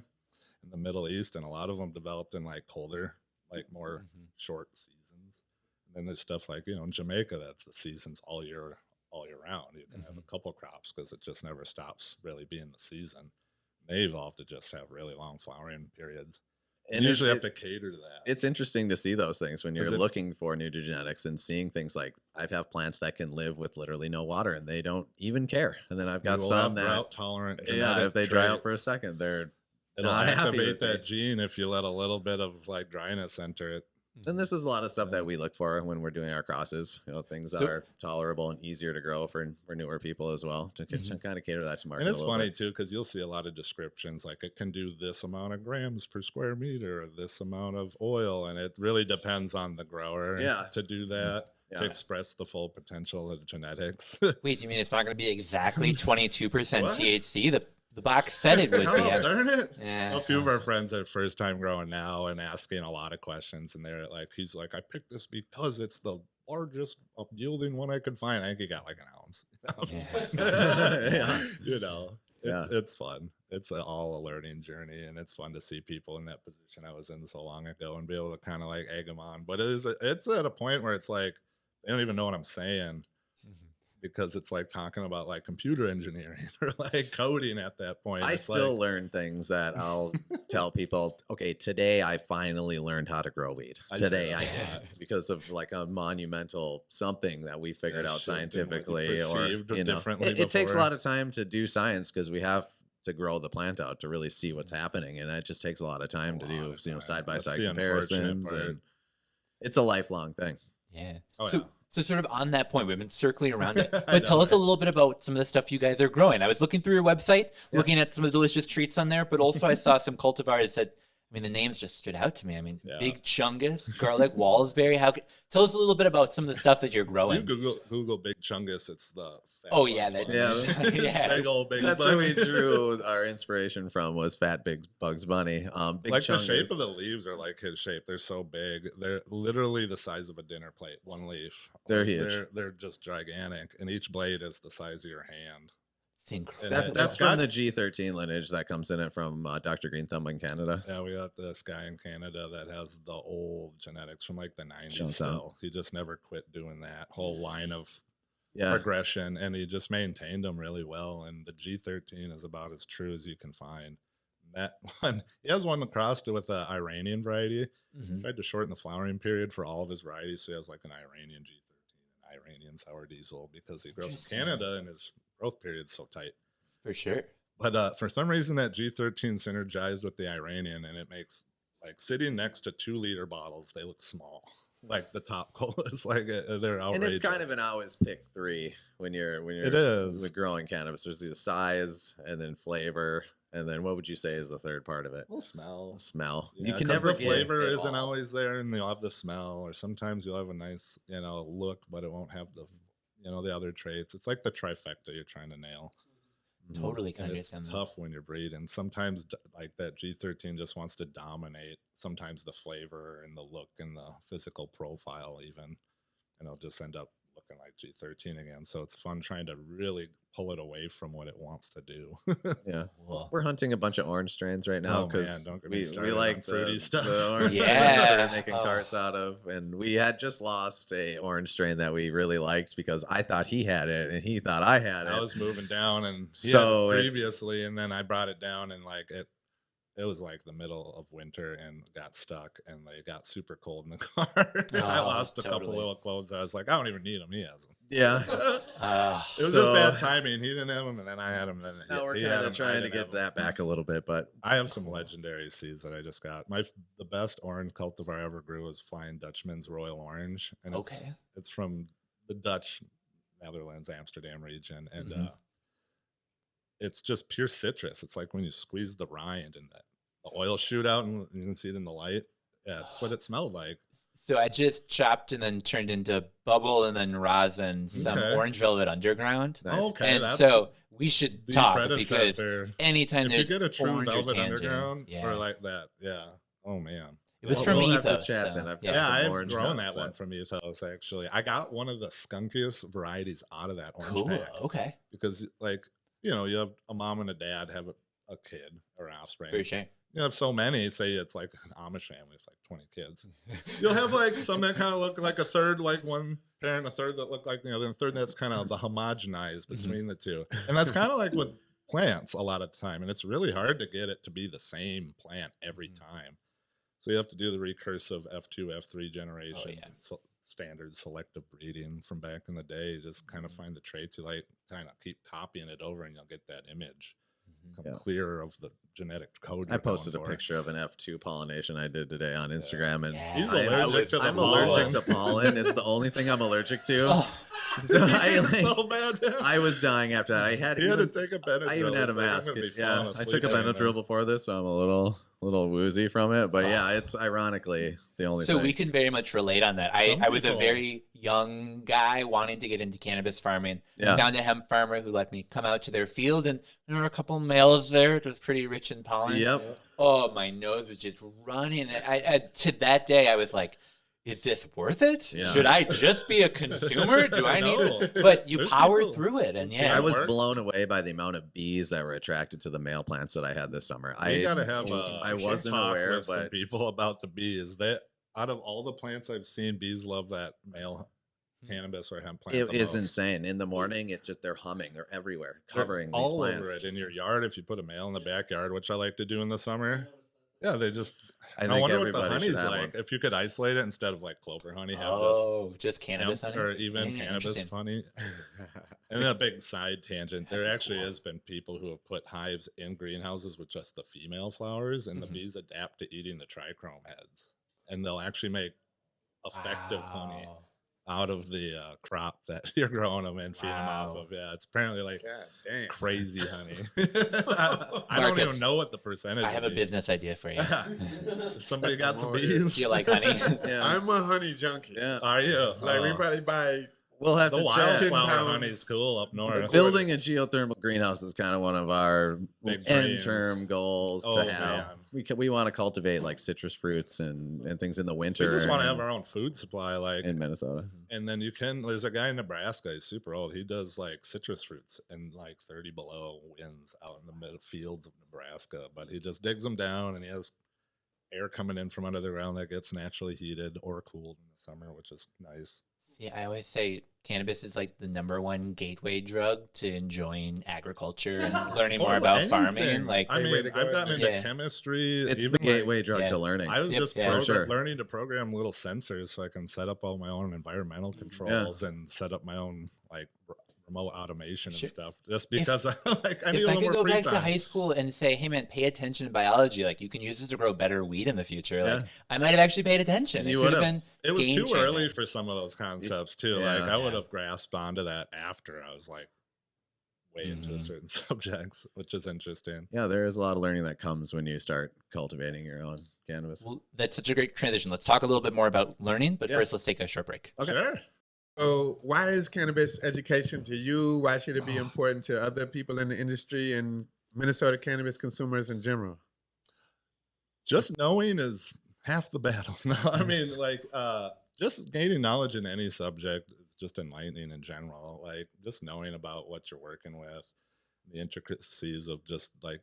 in the Middle East, and a lot of them developed in like colder, like more short seasons. And then there's stuff like in Jamaica that's the seasons all year round. You can have a couple crops because it just never stops really being the season. They evolved to just have really long flowering periods. And you usually have to cater to that. It's interesting to see those things when you're Is it- looking for new genetics and seeing things like I have plants that can live with literally no water and they don't even care. And then I've got You will some have that, drought tolerant. if they dry out for a traits. second, they're It'll not happy activate with that me. gene if you let a little bit of like dryness enter it. And this is a lot of stuff that we look for when we're doing our crosses. Things that So- are tolerable and easier to grow for newer people as well to kind of cater that to market. And it's a little funny bit. too because you'll see a lot of descriptions like it can do this amount of grams per square meter, or this amount of oil, and it really depends on the grower to do that to Yeah. express the full potential of genetics. Wait, do you mean it's not going to be exactly 22% What? THC? The box said it would Oh, be. darn it. Yeah. A few of our friends are first time growing now and asking a lot of questions, and they're like, he's like, I picked this because it's the largest yielding one I could find. I think he got like an ounce. Yeah. It's fun. It's all a learning journey, and it's fun to see people in that position I was in so long ago and be able to kind of like egg them on. But it's at a point where it's like they don't even know what I'm saying. Because it's like talking about like computer engineering or like coding at that point. I It's still like, learn things that I'll tell people, okay, today I finally learned how to grow weed. I say Today that I a did lot. because of like a monumental something that we figured That out shit been, like, scientifically or perceived differently it takes a before. lot of time to do science because we have to grow the plant out to really see what's happening. And that just takes a lot of time to lot do, of time. side by That's side the unfortunate comparisons. part. And it's a lifelong thing. Yeah. Oh, so, yeah. so sort of on that point, we've been circling around it. I But tell know, us a little bit about some of the stuff you guys are growing. I was looking through your website, looking at some of the delicious treats on there, but also I saw some cultivars that, I mean, the names just stood out to me. I mean, Yeah. Big Chungus, Garlic Walsberry. Tell us a little bit about some of the stuff that you're You growing. Google Big Chungus, it's the fat Oh, yeah, Bugs that- Bunny. yeah. Big old Big That's where we Bunny. drew our inspiration from was Fat Big Bugs Bunny. Big Like the Chungus. shape of the leaves are like his shape. They're so big. They're literally the size of a dinner plate, one leaf. They're Like, huge. They're just gigantic, and each blade is the size of your hand. It's incredible. And That's it's from got- the G13 lineage that comes in it from Dr. Green Thumb in Canada. Yeah, we got this guy in Canada that has the old genetics from like the 90s Shows still. He just never quit doing that whole line of Yeah. progression, and he just maintained them really well. And the G13 is about as true as you can find. That one, he has one crossed with an Iranian variety. Mhm. Tried to shorten the flowering period for all of his varieties, so he has like an Iranian G13 and Iranian sour diesel because he grows in Interesting. Canada and his growth period's so tight. For sure. But for some reason, that G13 synergized with the Iranian, and it makes like sitting next to 2-liter bottles, they look small. Like the top colas, like they're outrageous. And it's kind of an always pick three when you're It is. with growing cannabis. There's the size and then flavor, and then what would you say is the third part of it? We'll smell. Smell. Yeah, You can 'cause never the flavor get it isn't all. always there, and you'll have the smell, or sometimes you'll have a nice, look, but it won't have the, the other traits. It's like the trifecta you're trying to nail. Totally can And it's understand that. tough when you're breeding. Sometimes like that G13 just wants to dominate. Sometimes the flavor and the look and the physical profile even, and it'll just end up looking like G13 again. So it's fun trying to really pull it away from what it wants to do. Yeah. Cool. We're hunting a bunch of orange strains right now Oh, because man, don't get me we started like on fruity stuff. the orange Yeah. strain that we're making Oh. carts out of. And we had just lost a orange strain that we really liked because I thought he had it and he thought I had it. I was moving down and So previously, and then I brought it down and like it was like the middle of winter and got stuck and they got super cold in the car. I Oh, lost a couple totally. little clothes. I was like, I don't even need them. He has them. Yeah. It was So- just bad timing. He didn't have them, and then I had them. And then Now we're he had kind 'em, of I trying to didn't get have 'em. that back a little bit, but I have some legendary seeds that I just got. The best orange cultivar I ever grew was Flying Dutchman's Royal Orange, and Okay. it's from the Dutch Netherlands, Amsterdam region, and Mhm. it's just pure citrus. It's like when you squeeze the rind and the oil shoot out, and you can see it in the light. Yeah, that's what it smelled like. So I just chopped and then turned into bubble and then rosin some Okay. orange velvet underground. nice. Okay, And that's so we should the talk because predecessor. anytime If you there's get a true orange or velvet tangerine, underground yeah. or like that, yeah. Oh man. It was Well, from we'll have to Ethos. chat so, then. I've got yeah. Yeah, some I've orange grown nuts that one that- from Ethos actually. I got one of the skunkiest varieties out of that orange Cool. pack Okay. because, like, you have a mom and a dad have a kid or an offspring. For sure. You have so many. Say it's like an Amish family with like 20 kids. You'll have like some that kind of look like a third, like one parent, a third that look like the other, and a third that's kind of the homogenized between the two. And that's kind of like with plants a lot of the time. And it's really hard to get it to be the same plant every time. So you have to do the recursive F2, F3 generations, yeah. and standard selective breeding from back in the day. Just kind of find the traits you like, kind of keep copying it over, and you'll get that image. Come Yeah. clear of the genetic code. I you're going posted a for. picture of an F2 pollination I did today on Instagram, and Yeah. He's I'm allergic to the I'm pollen. allergic to pollen. It's the only thing I'm allergic to. Oh, So I, It's like, so bad. Man. I was dying after that. I had He had to even, take a Benadryl. I even had a It's like, I'm mask. gonna be Yeah, falling I asleep took a doing Benadryl this. before this, so I'm a little woozy from it. But yeah, it's ironically the only so thing. we can very much relate on that. I Some was a people- very young guy wanting to get into cannabis farming. Yeah. I found a hemp farmer who let me come out to their field, and there were a couple males there. It was pretty rich in pollen. Yep. Oh, my nose was just running. I to that day, I was like, is this worth it? Yeah. Should I just be a consumer? Do I need No. to? But you There's power people- through it, and Yeah, yeah. I was work. blown away by the amount of bees that were attracted to the male plants that I had this summer. You gotta have I wasn't talk aware, with some but people about the bees. That out of all the plants I've seen, bees love that male cannabis or hemp plant. it the is most. insane. In the morning, it's just they're humming. They're everywhere, They're covering these all plants. over it in your yard. If you put a male in the backyard, which I like to do in the summer, yeah, they just. I I think wonder what the everybody should honey's have like. one. If you could isolate it instead of like clover honey, have Oh, just this cannabis hemp honey? or even Yeah, cannabis interesting. honey. And a big side tangent, there actually has been people who have put hives in greenhouses with just the female flowers, and the bees adapt to eating the trichome heads, and they'll actually make effective honey Wow. out of the crop that you're growing them and feeding them off Wow. of. Yeah, it's apparently like God damn. crazy honey. I don't Marcus, even know what the percentage. I have a would be. business idea for you. Somebody got some Oh, yeah. bees. Do you like honey? Yeah, I'm a honey junkie. yeah. Are you? Like we Oh. probably buy We'll have The to chat. wildflower pounds. honey's cool up north. Building a geothermal greenhouse is kind of one of our Big end-term dreams. goals Oh, to have. man. We want to cultivate like citrus fruits and things in the We winter. just want to have and- our own food supply, like, in Minnesota. and then you can. There's a guy in Nebraska. He's super old. He does like citrus fruits and like 30 below winds out in the middle fields of Nebraska. But he just digs them down, and he has air coming in from under the ground that gets naturally heated or cooled in the summer, which is nice. See, I always say cannabis is like the #1 gateway drug to enjoying agriculture and learning more Or about anything. farming. Like, I Gateway mean, to go, I've gotten isn't into it? chemistry. It's even the like- gateway drug yeah. to learning. I was Yep, just yeah. For sure. learning to program little sensors so I can set up all my own environmental controls and set up my own like remote automation Sure. and stuff. Just because I need if a I little could more go free back time. to high school and say, hey man, pay attention to biology, like you can use this to grow better weed in the future, like Yeah. I might have actually paid attention. You It could have would've. been It was too game-changing. early for some of those concepts too. Yeah. Like I would have grasped onto that after I was like way into certain subjects, which is interesting. Yeah, there is a lot of learning that comes when you start cultivating your own cannabis. Well, that's such a great transition. Let's talk a little bit more about learning, but Yeah. first let's take a short break. Okay. Sure. So why is cannabis education to you? Why should it be important to other people in the industry and Minnesota cannabis consumers in general? Just knowing is half the battle. No, I mean, like, just gaining knowledge in any subject is just enlightening in general. Like just knowing about what you're working with, the intricacies of just like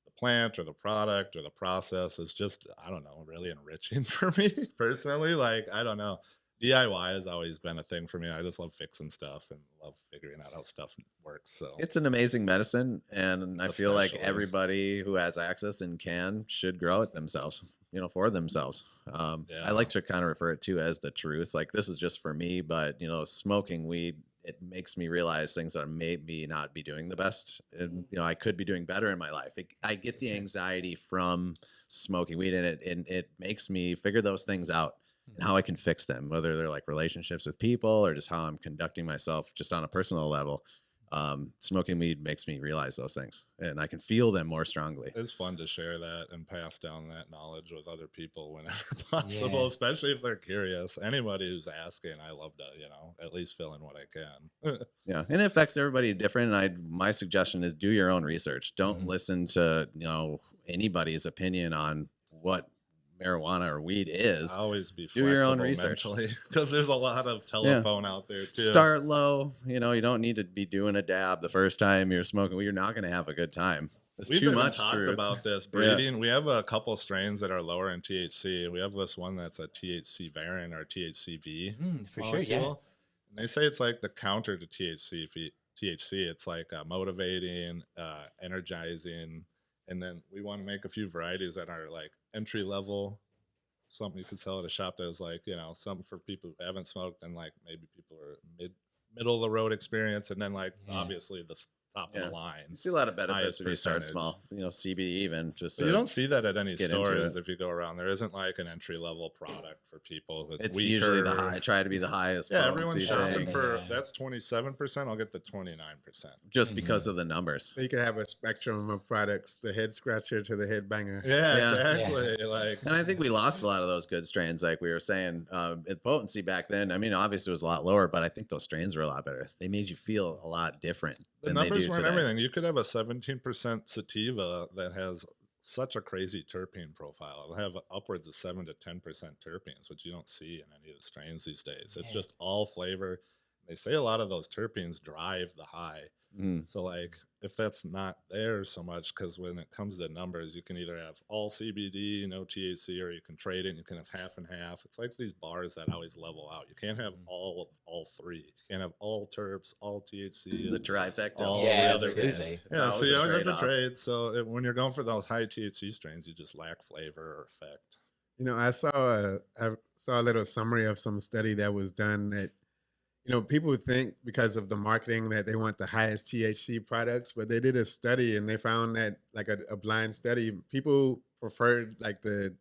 the plant or the product or the process is just, I don't know, really enriching for me personally. Like, I don't know. DIY has always been a thing for me. I just love fixing stuff and love figuring out how stuff works. So It's an amazing medicine, and I feel like Especially. everybody who has access and can should grow it themselves, for themselves. Yeah. I like to kind of refer it to as the truth. Like this is just for me, but smoking weed, it makes me realize things that I maybe not be doing the best. And I could be doing better in my life. I get the anxiety from smoking weed, and it makes me figure those things out and how I can fix them, whether they're like relationships with people or just how I'm conducting myself just on a personal level. Smoking weed makes me realize those things, and I can feel them more strongly. it's fun to share that and pass down that knowledge with other people whenever possible, especially if they're curious. Anybody who's asking, I love to, at least fill in what I can. Yeah, and it affects everybody different. And my suggestion is do your own research. Don't listen to anybody's opinion on what marijuana or weed is. Always be Do your own flexible research. because there's a lot of telephone out there too. Start low. You don't need to be doing a dab the first time you're smoking. You're not going to have a good time. It's We've too even much talked truth. about this breeding. We have a couple strains that are lower in THC. We have this one that's a THC variant or THCV For sure, yeah. molecule. And they say it's like the counter to THC. It's like motivating, energizing, and then we want to make a few varieties that are like entry level. Something you could sell at a shop that is like, something for people who haven't smoked and like maybe people are middle of the road experience, and then like obviously the top of the line. You see a lot of benefits highest when you start percentage. small. CBD even just. But you don't see that at any get into stores it. if you go around. There isn't like an entry level product for people. It's weaker. usually the high. Try to be the highest. Yeah, potency everyone's shopping thing, for that's 27%. I'll get the 29%. just because of the numbers. So you could have a spectrum of products, the head scratcher to the head banger. Yeah, Yeah. exactly. Like, And I think we lost a lot of those good strains, like we were saying. Potency back then, I mean, obviously it was a lot lower, but I think those strains were a lot better. They made you feel a lot different the than they numbers do weren't today. everything. You could have a 17% sativa that has such a crazy terpene profile. It'll have upwards of 7 to 10% terpenes, which you don't see in any of the strains these days. It's just all flavor. They say a lot of those terpenes drive the high. So like if that's not there so much, because when it comes to numbers, you can either have all CBD, no THC, or you can trade it and you can have half and half. It's like these bars that always level out. You can't have all three. You can't have all terps, all THC. The trifecta. all Yeah, the other absolutely. It's Yeah, so always you a always have to trade-off. trade. So when you're going for those high THC strains, you just lack flavor or effect. I saw a little summary of some study that was done that, people think because of the marketing that they want the highest THC products, but they did a study and they found that like a blind study, people preferred like the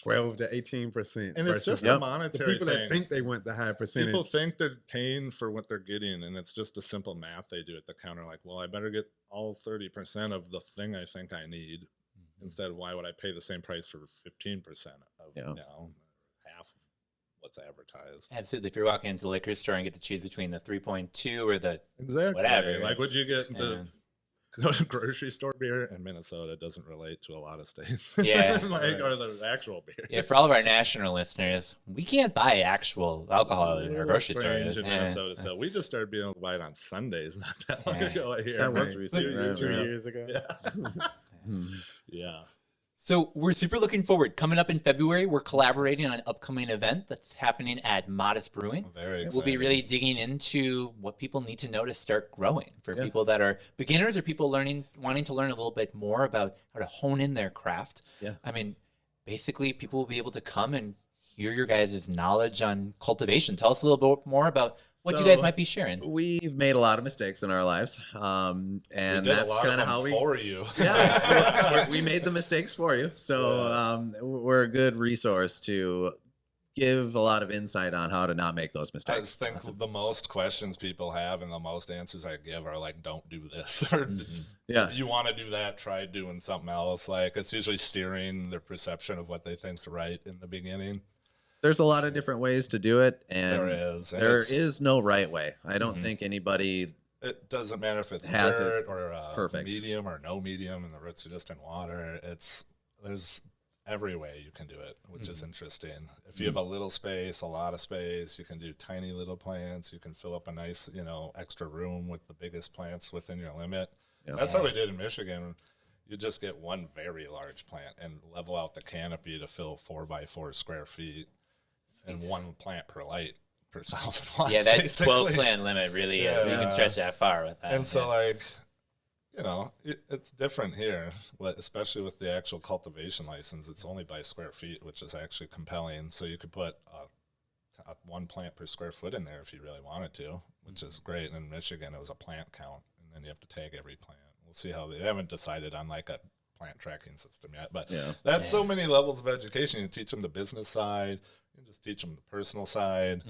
12 to 18%. And it's just a the monetary people thing. that think they want the high percentage. People think they're paying for what they're getting, and it's just a simple math they do at the counter. Like, well, I better get all 30% of the thing I think I need. Instead, why would I pay the same price for 15% of half of what's advertised? Absolutely. If you're walking into the liquor store and get to choose between the 3.2 or the Exactly. whatever. Like, would you get the grocery store beer in Minnesota? Doesn't relate to a lot of states. Yeah. Or the actual beer. Yeah, for all of our national listeners, we can't buy actual alcohol in our grocery Strange stores. in Minnesota still. We just started being able to buy it on Sundays not that long ago here. That was Right. recent. Two years ago. Yeah. Yeah. So we're super looking forward. Coming up in February, we're collaborating on an upcoming event that's happening at Modist Brewing. Very exciting. We'll be really digging into what people need to know to start growing for people that are beginners or people wanting to learn a little bit more about how to hone in their craft. Yeah. I mean, basically, people will be able to come and hear your guys' knowledge on cultivation. Tell us a little bit more about what you guys might be sharing. We've made a lot of mistakes in our lives, and that's kind of how we. for you. Yeah, we made the mistakes for you, so we're a good resource to give a lot of insight on how to not make those I mistakes. just think the most questions people have and the most answers I give are like, don't do this. Or Yeah. you want to do that, try doing something else. Like, it's usually steering their perception of what they think's right in the beginning. There's a lot of different ways to do it, and There is. And there it's- is no right way. I don't think anybody. It doesn't matter if it's Has it dirt or perfect. medium or no medium, and the roots are just in water. There's every way you can do it, which is interesting. If you have a little space, a lot of space, you can do tiny little plants. You can fill up a nice, extra room with the biggest plants within your limit. Yep. That's how we did in Michigan. You just get one very large plant and level out the canopy to fill 4x4 square feet and one plant per light per 1,000 watts. Yeah, that basically. 12 plant limit really, you can stretch that far with that. And so, it's different here, especially with the actual cultivation license. It's only by square feet, which is actually compelling. So you could put one plant per square foot in there if you really wanted to, which is great. And in Michigan, it was a plant count, and then you have to tag every plant. We'll see how they haven't decided on like a plant tracking system yet, but that's so many levels of education. You teach them the business side, you just teach them the personal side.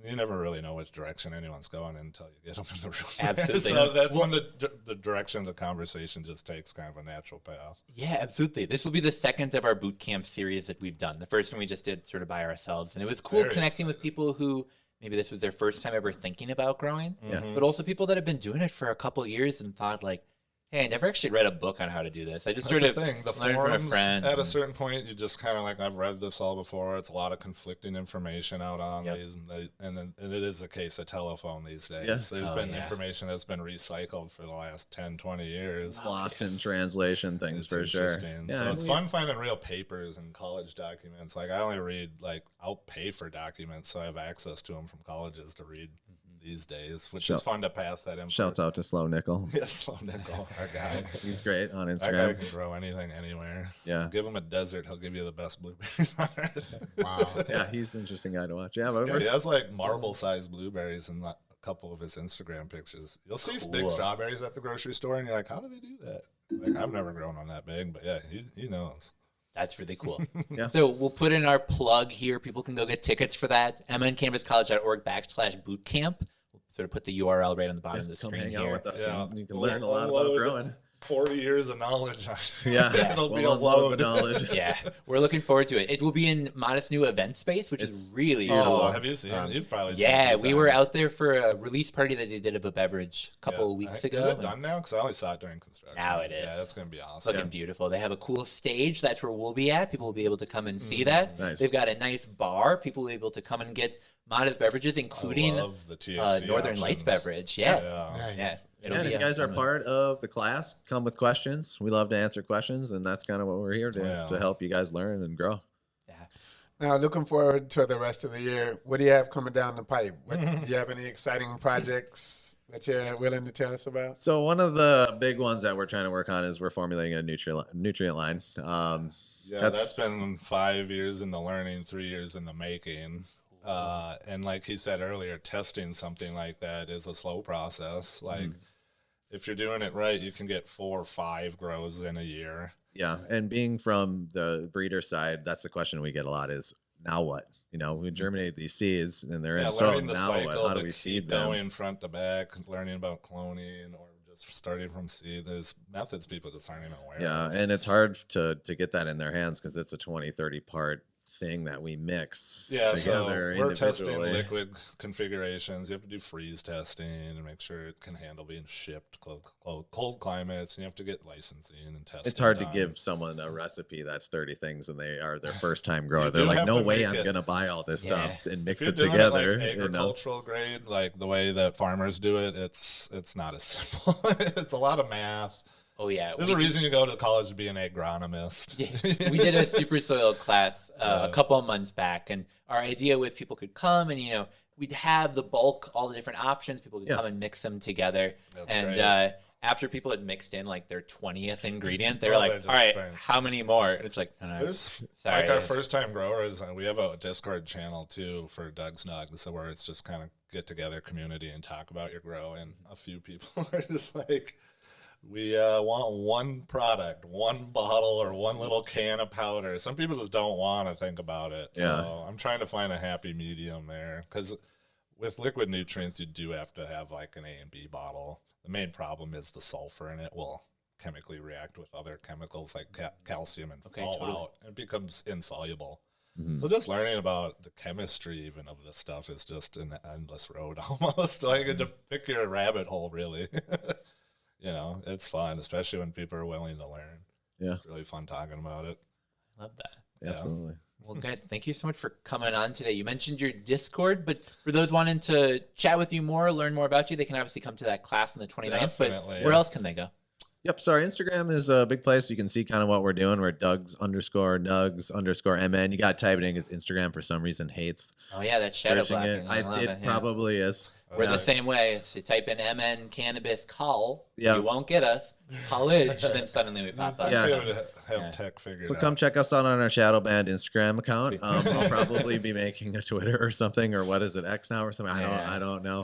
You never really know which direction anyone's going until you get them in the room. Absolutely. So that's when the direction of the conversation just takes kind of a natural path. Yeah, absolutely. This will be the second of our boot camp series that we've done. The first one we just did sort of by ourselves, and it was cool Very connecting with people who maybe this was their first time ever thinking about growing, Mm-hmm. but also people that have been doing it for a couple years and thought like, hey, I never actually read a book on how to do this. I just That's sort of the thing. The learned from a forums, friend. at a certain point, you just kind of like, I've read this all before. It's a lot of conflicting information out on these, and it is a case of telephone these days. Yeah. There's been information that's been recycled for the last 10, 20 years. Lost in translation things It's for sure. interesting. Yeah, So it's fun finding real papers and college documents. Like I only read, I'll pay for documents, so I have access to them from colleges to read these days, which is fun to pass that in. Shouts out to Slow Nickel. Yeah, Slow Nickel, our guy. He's great on That guy Instagram. can grow anything, anywhere. Yeah. Give him a desert, he'll give you the best blueberries on earth. Wow. Yeah, he's an interesting guy to watch. Yeah, but Yeah, he has like marble-sized blueberries in a couple of his Instagram pictures. You'll see big strawberries at the grocery store, and you're like, how do they do that? Like, I've never grown on that big, but yeah, he knows. That's really cool. Yeah. So we'll put in our plug here. People can go get tickets for that. mncannabiscollege.org/bootcamp. We'll sort of put the URL right on the bottom of the come screen hang out here. with us. Yeah. And you can learn a lot about growing. 40 years of knowledge. Yeah, It'll be a we'll unload load. the knowledge. Yeah, we're looking forward to it. It will be in Modist new event space, which is really Oh, cool. have you seen it? You've probably seen Yeah, it. we were out there for a release party that they did of a beverage a couple of weeks ago. Is it and done now? Because I only saw it during construction. Now it is. Yeah, that's going to be awesome. Looking beautiful. They have a cool stage. That's where we'll be at. People will be able to come and see that. Nice. They've got a nice bar. People will be able to come and get Modist beverages, including I love the THC Northern Lights options. beverage. Yeah. Nice. Yeah. It'll Yeah, and be if you guys are part of the class, come with questions. We love to answer questions, and that's kind of what we're here to, is to help you guys learn and grow. Now, looking forward to the rest of the year. What do you have coming down the pipe? Do you have any exciting projects that you're willing to tell us about? So one of the big ones that we're trying to work on is we're formulating a nutrient line. Yeah, that's been 5 years in the learning, 3 years in the making. And like he said earlier, testing something like that is a slow process. Like if you're doing it right, you can get 4 or 5 grows in a year. Yeah, and being from the breeder side, that's the question we get a lot is, now what? You know, we germinate these seeds and they're in soil. Learning the Now cycle what? How do to we keep feed them? going front to back, learning about cloning or just starting from seed. There's methods people just aren't even aware Yeah, of. and it's hard to get that in their hands because it's a 20, 30 part thing that we mix Yeah, so together we're testing individually. liquid configurations. You have to do freeze testing and make sure it can handle being shipped cold climates. And you have to get licensing and testing. It's hard to done. give someone a recipe that's 30 things and they are their first time grower. You They're do like, have no to way make I'm it. going to buy all this Yeah. stuff and mix If it you're doing together. like you know? agricultural grade, like the way that farmers do it, it's not as simple. It's a lot of math. Oh, yeah. There's a reason you go to college to be an agronomist. Yeah, we did a super soil class a couple of months back, and our idea was people could come and, we'd have the bulk, all the different options. People could come and mix them together. That's and great. after people had mixed in like their 20th ingredient, they were Well, like, they just all right, burned. how many more? And it's like, no, no, There's sorry. like our first time growers, and we have a Discord channel too for Doug's Nugs, so where it's just kind of get together community and talk about your grow. And a few people are just like, we want one product, one bottle, or one little can of powder. Some people just don't want to think about it. Yeah. So I'm trying to find a happy medium there, because with liquid nutrients, you do have to have like an A and B bottle. The main problem is the sulfur in it will chemically react with other chemicals like calcium and fall out. It becomes insoluble. So just learning about the chemistry even of this stuff is just an endless road almost. Like to pick your rabbit hole, really. It's fun, especially when people are willing to learn. Yeah. It's really fun talking about it. Love that. Yeah. Absolutely. Well, guys, thank you so much for coming on today. You mentioned your Discord, but for those wanting to chat with you more, learn more about you, they can obviously come to that class on the 29th. Definitely, But where else can they go? Yep. So our Instagram is a big place. You can see kind of what we're doing. We're Nugs_MN. You got to type it in because Instagram for some reason hates Oh, yeah, that's shadow searching it. blocking. I love It yeah. probably is. We're the same way. So you type in MN Cannabis Call, Yeah. you won't get us. College, then suddenly we pop up. Yeah. Be able to have tech figured So out. come check us out on our Shadow Band Instagram account. I'll probably be making a Twitter or something, or what is it, X now or something? I don't know.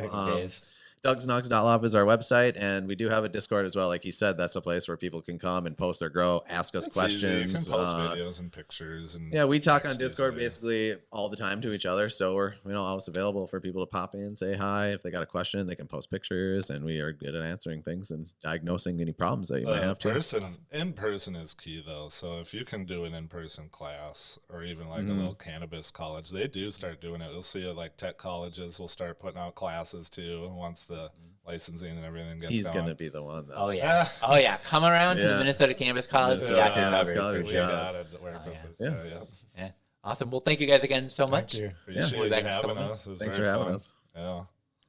DugsNugs.love is our website, and we do have a Discord as well. Like he said, that's a place where people can come and post their grow, ask us It's questions. easy. You can post videos and pictures. And Yeah, we talk on text Discord easily. basically all the time to each other, so we're always available for people to pop in, say hi. If they got a question, they can post pictures, and we are good at answering things and diagnosing any problems that you might have to. In person is key though. So if you can do an in-person class or even like a little cannabis college, they do start doing it. You'll see it like tech colleges will start putting out classes too once the licensing and everything gets He's going. going to be the one, though. Oh, yeah. Oh, yeah. Come around to the Yeah. Minnesota Cannabis College. Minnesota Got you Cannabis covered. College. We Yeah. got it. Work with us. Yeah. Yeah. Awesome. Well, thank you guys again so much. you. Appreciate We'll be back you in a couple having minutes. us. It was Thanks very for having fun. us. Yeah.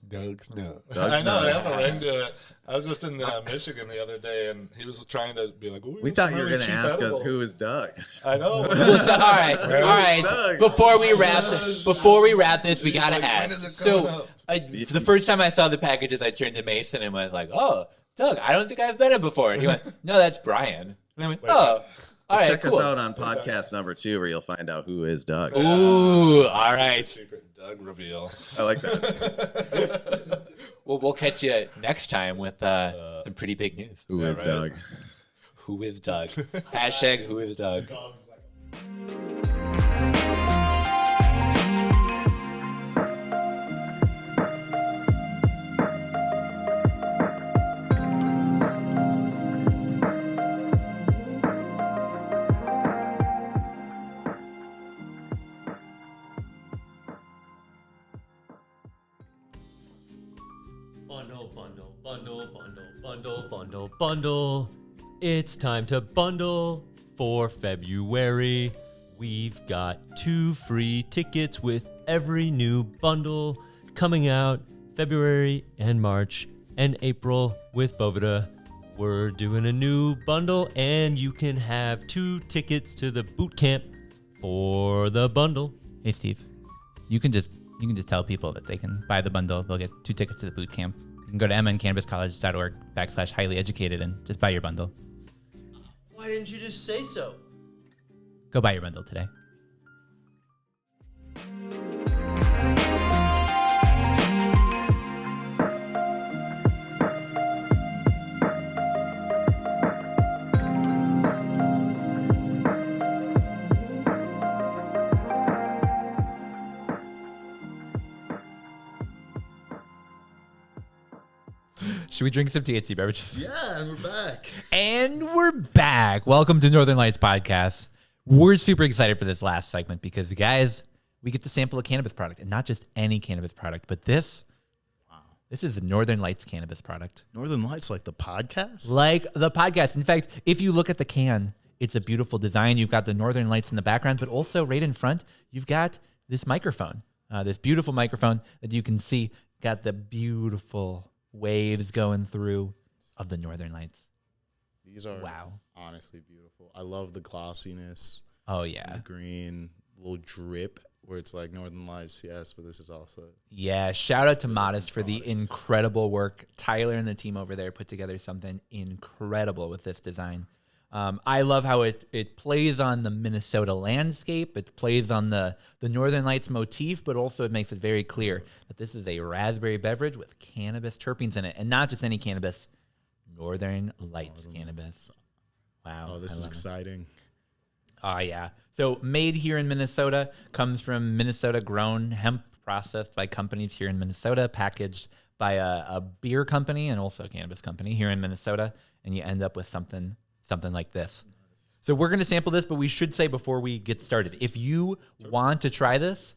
Doug's Doug. Doug's I know, Nugs. that's a ring to it. I was just in Michigan the other day, and he was trying to be like, We thought you were going to ask us who is Doug. I know. Well, so, all right. Doug. Before we wrap this, we gotta Like, when ask. is it So, coming up? the first time I saw the packages, I turned to Mason and was like, "Oh, Doug, I don't think I've met him before." And he went, "No, that's Brian." And I went, "Oh, all right, Check cool." us out on podcast number 2, where you'll find out who is Doug. Ooh, all right. Secret Doug reveal. I like that. Well, we'll catch you next time with some pretty big news. Who is right. Doug? Who is Doug? Hashtag Who is Doug? Bundle. It's time to bundle for February. We've got 2 free tickets with every new bundle coming out February and March and April with Bovida. We're doing a new bundle, and you can have 2 tickets to the Bootcamp for the bundle. Hey, Steve, you can just tell people that they can buy the bundle. They'll get 2 tickets to the boot camp. You can go to mncannabiscollege.org/highly-educated and just buy your bundle. Why didn't you just say so? Go buy your bundle today. Should we drink some THC beverages? Yeah, and we're back. And we're back. Welcome to Northern Lights Podcast. We're super excited for this last segment because, guys, we get to sample a cannabis product, and not just any cannabis product, but this. Wow. This is the Northern Lights cannabis product. Northern Lights, like the podcast? Like the podcast. In fact, if you look at the can, it's a beautiful design. You've got the Northern Lights in the background, but also right in front, you've got this microphone, this beautiful microphone that you can see. Got the beautiful waves going through of the Northern Lights. These are honestly beautiful. I love the glossiness. Oh, The yeah. green, little drip where it's like Northern Lights, yes, but this is also. Yeah, shout out to Modist for the incredible work. Tyler and the team over there put together something incredible with this design. I love how it plays on the Minnesota landscape. It plays on the Northern Lights motif, but also it makes it very clear that this is a raspberry beverage with cannabis terpenes in it. And not just any cannabis, Northern Lights cannabis. Wow. Oh, this is exciting. Oh, yeah. So made here in Minnesota, comes from Minnesota grown hemp, processed by companies here in Minnesota, packaged by a beer company and also a cannabis company here in Minnesota. And you end up with something like this. So we're going to sample this, but we should say before we get started, if you want to try this,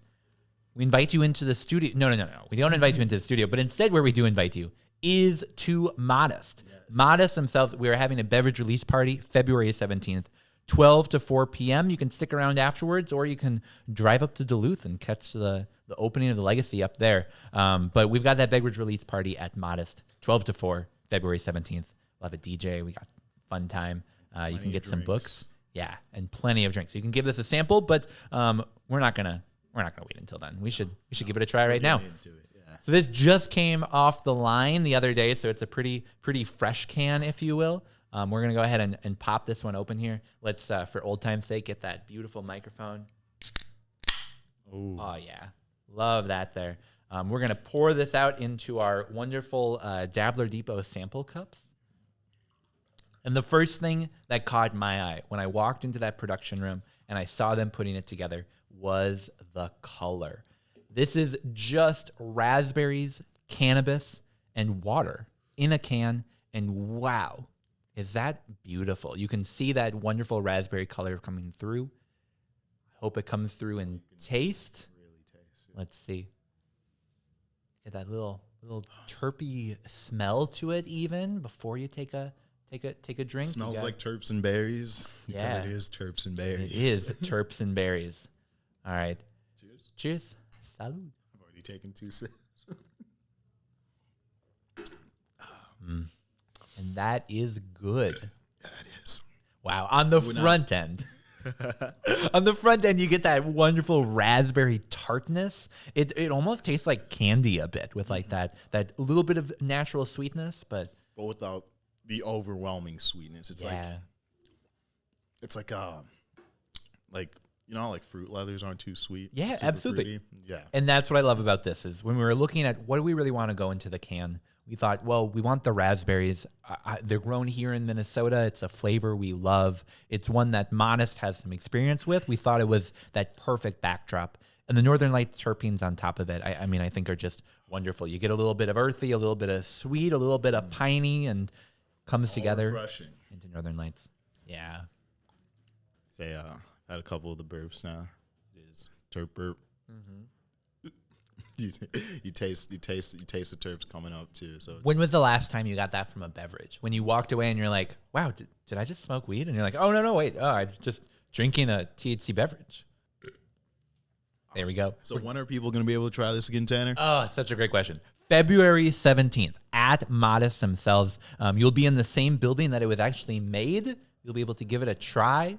we invite you into the studio. No. We don't invite you into the studio, but instead where we do invite you is to Modist. Modist themselves, we are having a beverage release party February 17th. 12 to 4 p.m. You can stick around afterwards, or you can drive up to Duluth and catch the opening of the Legacy up there. But we've got that beverage release party at Modist, 12 to 4, February 17th. We'll have a DJ. We got fun time. You can get some books. Yeah, and plenty of drinks. You can give this a sample, but we're not gonna wait until then. We should give it a try right now. So this just came off the line the other day, so it's a pretty fresh can, if you will. We're going to go ahead and pop this one open here. Let's, for old time's sake, get that beautiful microphone. Ooh. Oh, yeah. Love that there. We're going to pour this out into our wonderful Dabbler Depot sample cups. And the first thing that caught my eye when I walked into that production room and I saw them putting it together was the color. This is just raspberries, cannabis, and water in a can. And wow, is that beautiful. You can see that wonderful raspberry color coming through. I hope it comes through in taste. Let's see. Get that little terpy smell to it even before you take a drink. Smells like terps and berries. Yeah. Because it is terps and berries. It is terps and berries. All right. Cheers. Salud. I've already taken 2 sips. And that is good. That is. Wow. On the front end. On the front end, you get that wonderful raspberry tartness. It almost tastes like candy a bit with like that little bit of natural sweetness, but without the overwhelming sweetness. It's like you know, like fruit leathers aren't too sweet. Yeah, Super absolutely. fruity. Yeah. And that's what I love about this is when we were looking at what do we really want to go into the can, we thought, well, we want the raspberries. They're grown here in Minnesota. It's a flavor we love. It's one that Modist has some experience with. We thought it was that perfect backdrop. And the Northern Lights terpenes on top of it, I mean, I think are just wonderful. You get a little bit of earthy, a little bit of sweet, a little bit of piney, and comes All together refreshing. into Northern Lights. Yeah. Say, had a couple of the burps now. It is terp burp. Mm-hmm. you taste the terps coming up too. So when was the last time you got that from a beverage? When you walked away and you're like, "Wow, did I just smoke weed?" And you're like, "Oh no, wait, I'm just drinking a THC beverage." There we go. So when are people going to be able to try this again, Tanner? Oh, such a great question. February 17th at Modist themselves. You'll be in the same building that it was actually made. You'll be able to give it a try.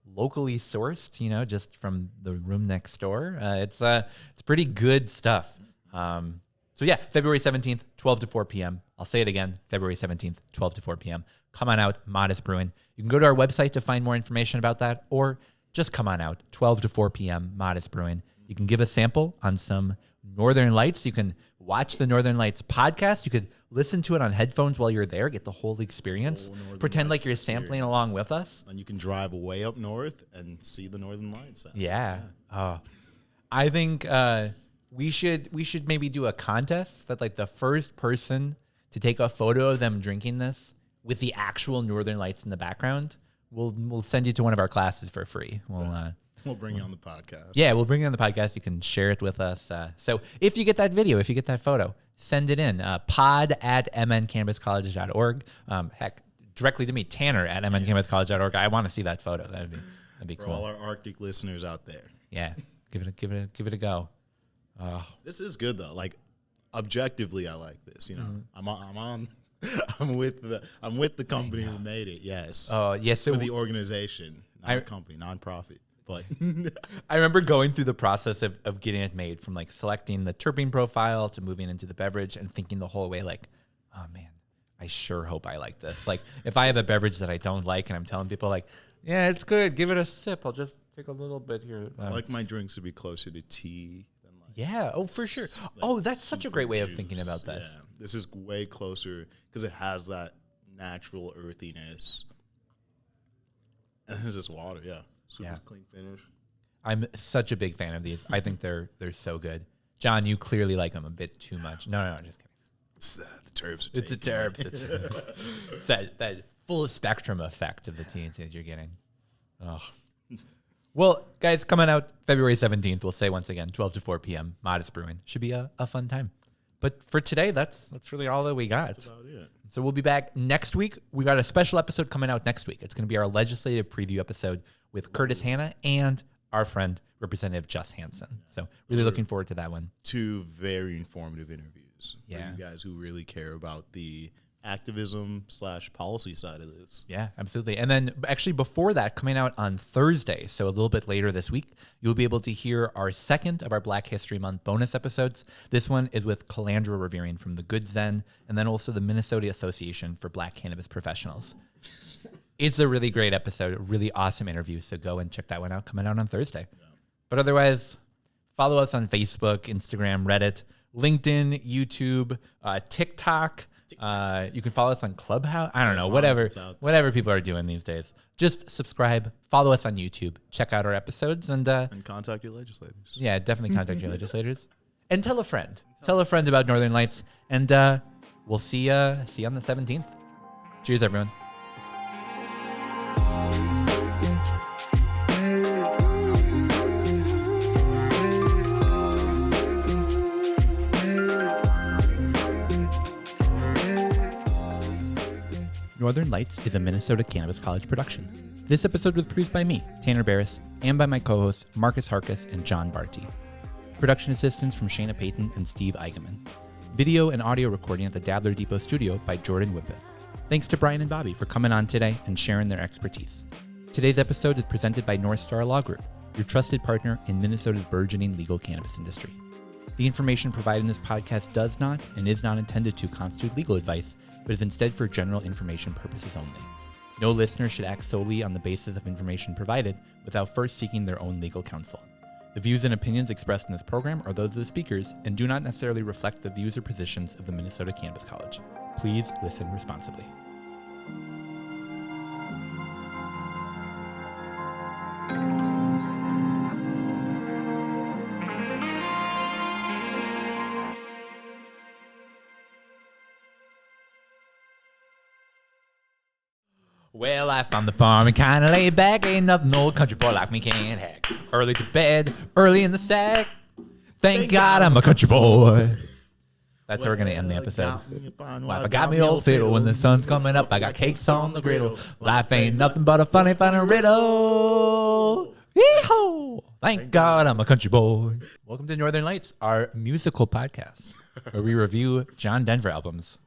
Locally sourced, you know, just from the room next door. It's pretty good stuff. So yeah, February 17th, 12 to 4 p.m. I'll say it again, February 17th, 12 to 4 p.m. Come on out, Modist Brewing. You can go to our website to find more information about that, or just come on out, 12 to 4 p.m., Modist Brewing. You can give a sample on some Northern Lights. You can watch the Northern Lights podcast. You could listen to it on headphones while you're there, get the whole experience. Pretend like you're sampling along with us. And you can drive way up north and see the Northern Lights. Yeah. Oh, I think we should maybe do a contest that like the first person to take a photo of them drinking this with the actual Northern Lights in the background, we'll send you to one of our classes for free. We'll bring you on the podcast. Yeah, we'll bring you on the podcast. You can share it with us. So if you get that video, if you get that photo, send it in. pod@mncannabiscollege.org. Heck, directly to me, Tanner@mncannabiscollege.org. I want to see that photo. That'd be For cool. all our Arctic listeners out there. Yeah, give it a go. This is good though. Like objectively, I like this. You know, I'm with the company who made it. Yes. Oh yes. So for the organization, not a company, nonprofit. But I remember going through the process of getting it made, from like selecting the terpene profile to moving into the beverage, and thinking the whole way like, oh man, I sure hope I like this. Like if I have a beverage that I don't like and I'm telling people like, yeah, it's good, give it a sip, I'll just take a little bit here. I like my drinks to be closer to tea than like yeah, oh for sure. Oh, that's such a great way of thinking about this. Yeah, this is way closer because it has that natural earthiness. And this is water, yeah. Super clean finish. I'm such a big fan of these. I think they're so good. John, you clearly like them a bit too much. No, just kidding. It's the terps. It's the terps. It's that full spectrum effect of the TNT that you're getting. Oh. Well, guys, coming out February 17th, we'll say once again, 12 to 4 p.m., Modist Brewing. Should be a fun time. But for today, that's really all that we got. That's about it. So we'll be back next week. We got a special episode coming out next week. It's going to be our legislative preview episode with Curtis Hanna and our friend, Representative Just Hansen. So really looking forward to that one. 2 very informative interviews for Yeah. you guys who really care about the activism/policy side of this. Yeah, absolutely. And then actually before that, coming out on Thursday, so a little bit later this week, you'll be able to hear our second of our Black History Month bonus episodes. This one is with Calandra Revering from the Good Zen, and then also the Minnesota Association for Black Cannabis Professionals. It's a really great episode, a really awesome interview, so go and check that one out, coming out on Thursday. Yeah. But otherwise, follow us on Facebook, Instagram, Reddit, LinkedIn, YouTube, TikTok. You can follow us on Clubhouse. I don't know, whatever people are doing these days. Just subscribe, follow us on YouTube, check out our episodes, and contact your legislators. Yeah, definitely contact your legislators, and tell a friend. Tell a friend about Northern Lights, and we'll see you on the 17th. Cheers, everyone. Northern Lights is a Minnesota Cannabis College production. This episode was produced by me, Tanner Barris, and by my co-hosts Marcus Harkis and John Barty. Production assistance from Shayna Payton and Steve Eigenman. Video and audio recording at the Dabbler Depot studio by Jordan Whippeth. Thanks to Brian and Bobby for coming on today and sharing their expertise. Today's episode is presented by North Star Law Group, your trusted partner in Minnesota's burgeoning legal cannabis industry. The information provided in this podcast does not and is not intended to constitute legal advice, but is instead for general information purposes only. No listener should act solely on the basis of information provided without first seeking their own legal counsel. The views and opinions expressed in this program are those of the speakers and do not necessarily reflect the views or positions of the Minnesota Cannabis College. Please listen responsibly. Well, I found the farm and kinda laid back. Ain't nothing old country boy like me can't hack. Early to bed, early in the sack. Thank God I'm a country boy. That's how we're gonna end the episode. Wife, I got me old fiddle. When the sun's coming up, I got cakes on the griddle. Life ain't nothing but a funny riddle. Yee-haw! Thank God I'm a country boy. Welcome to Northern Lights, our musical podcast, where we review John Denver albums.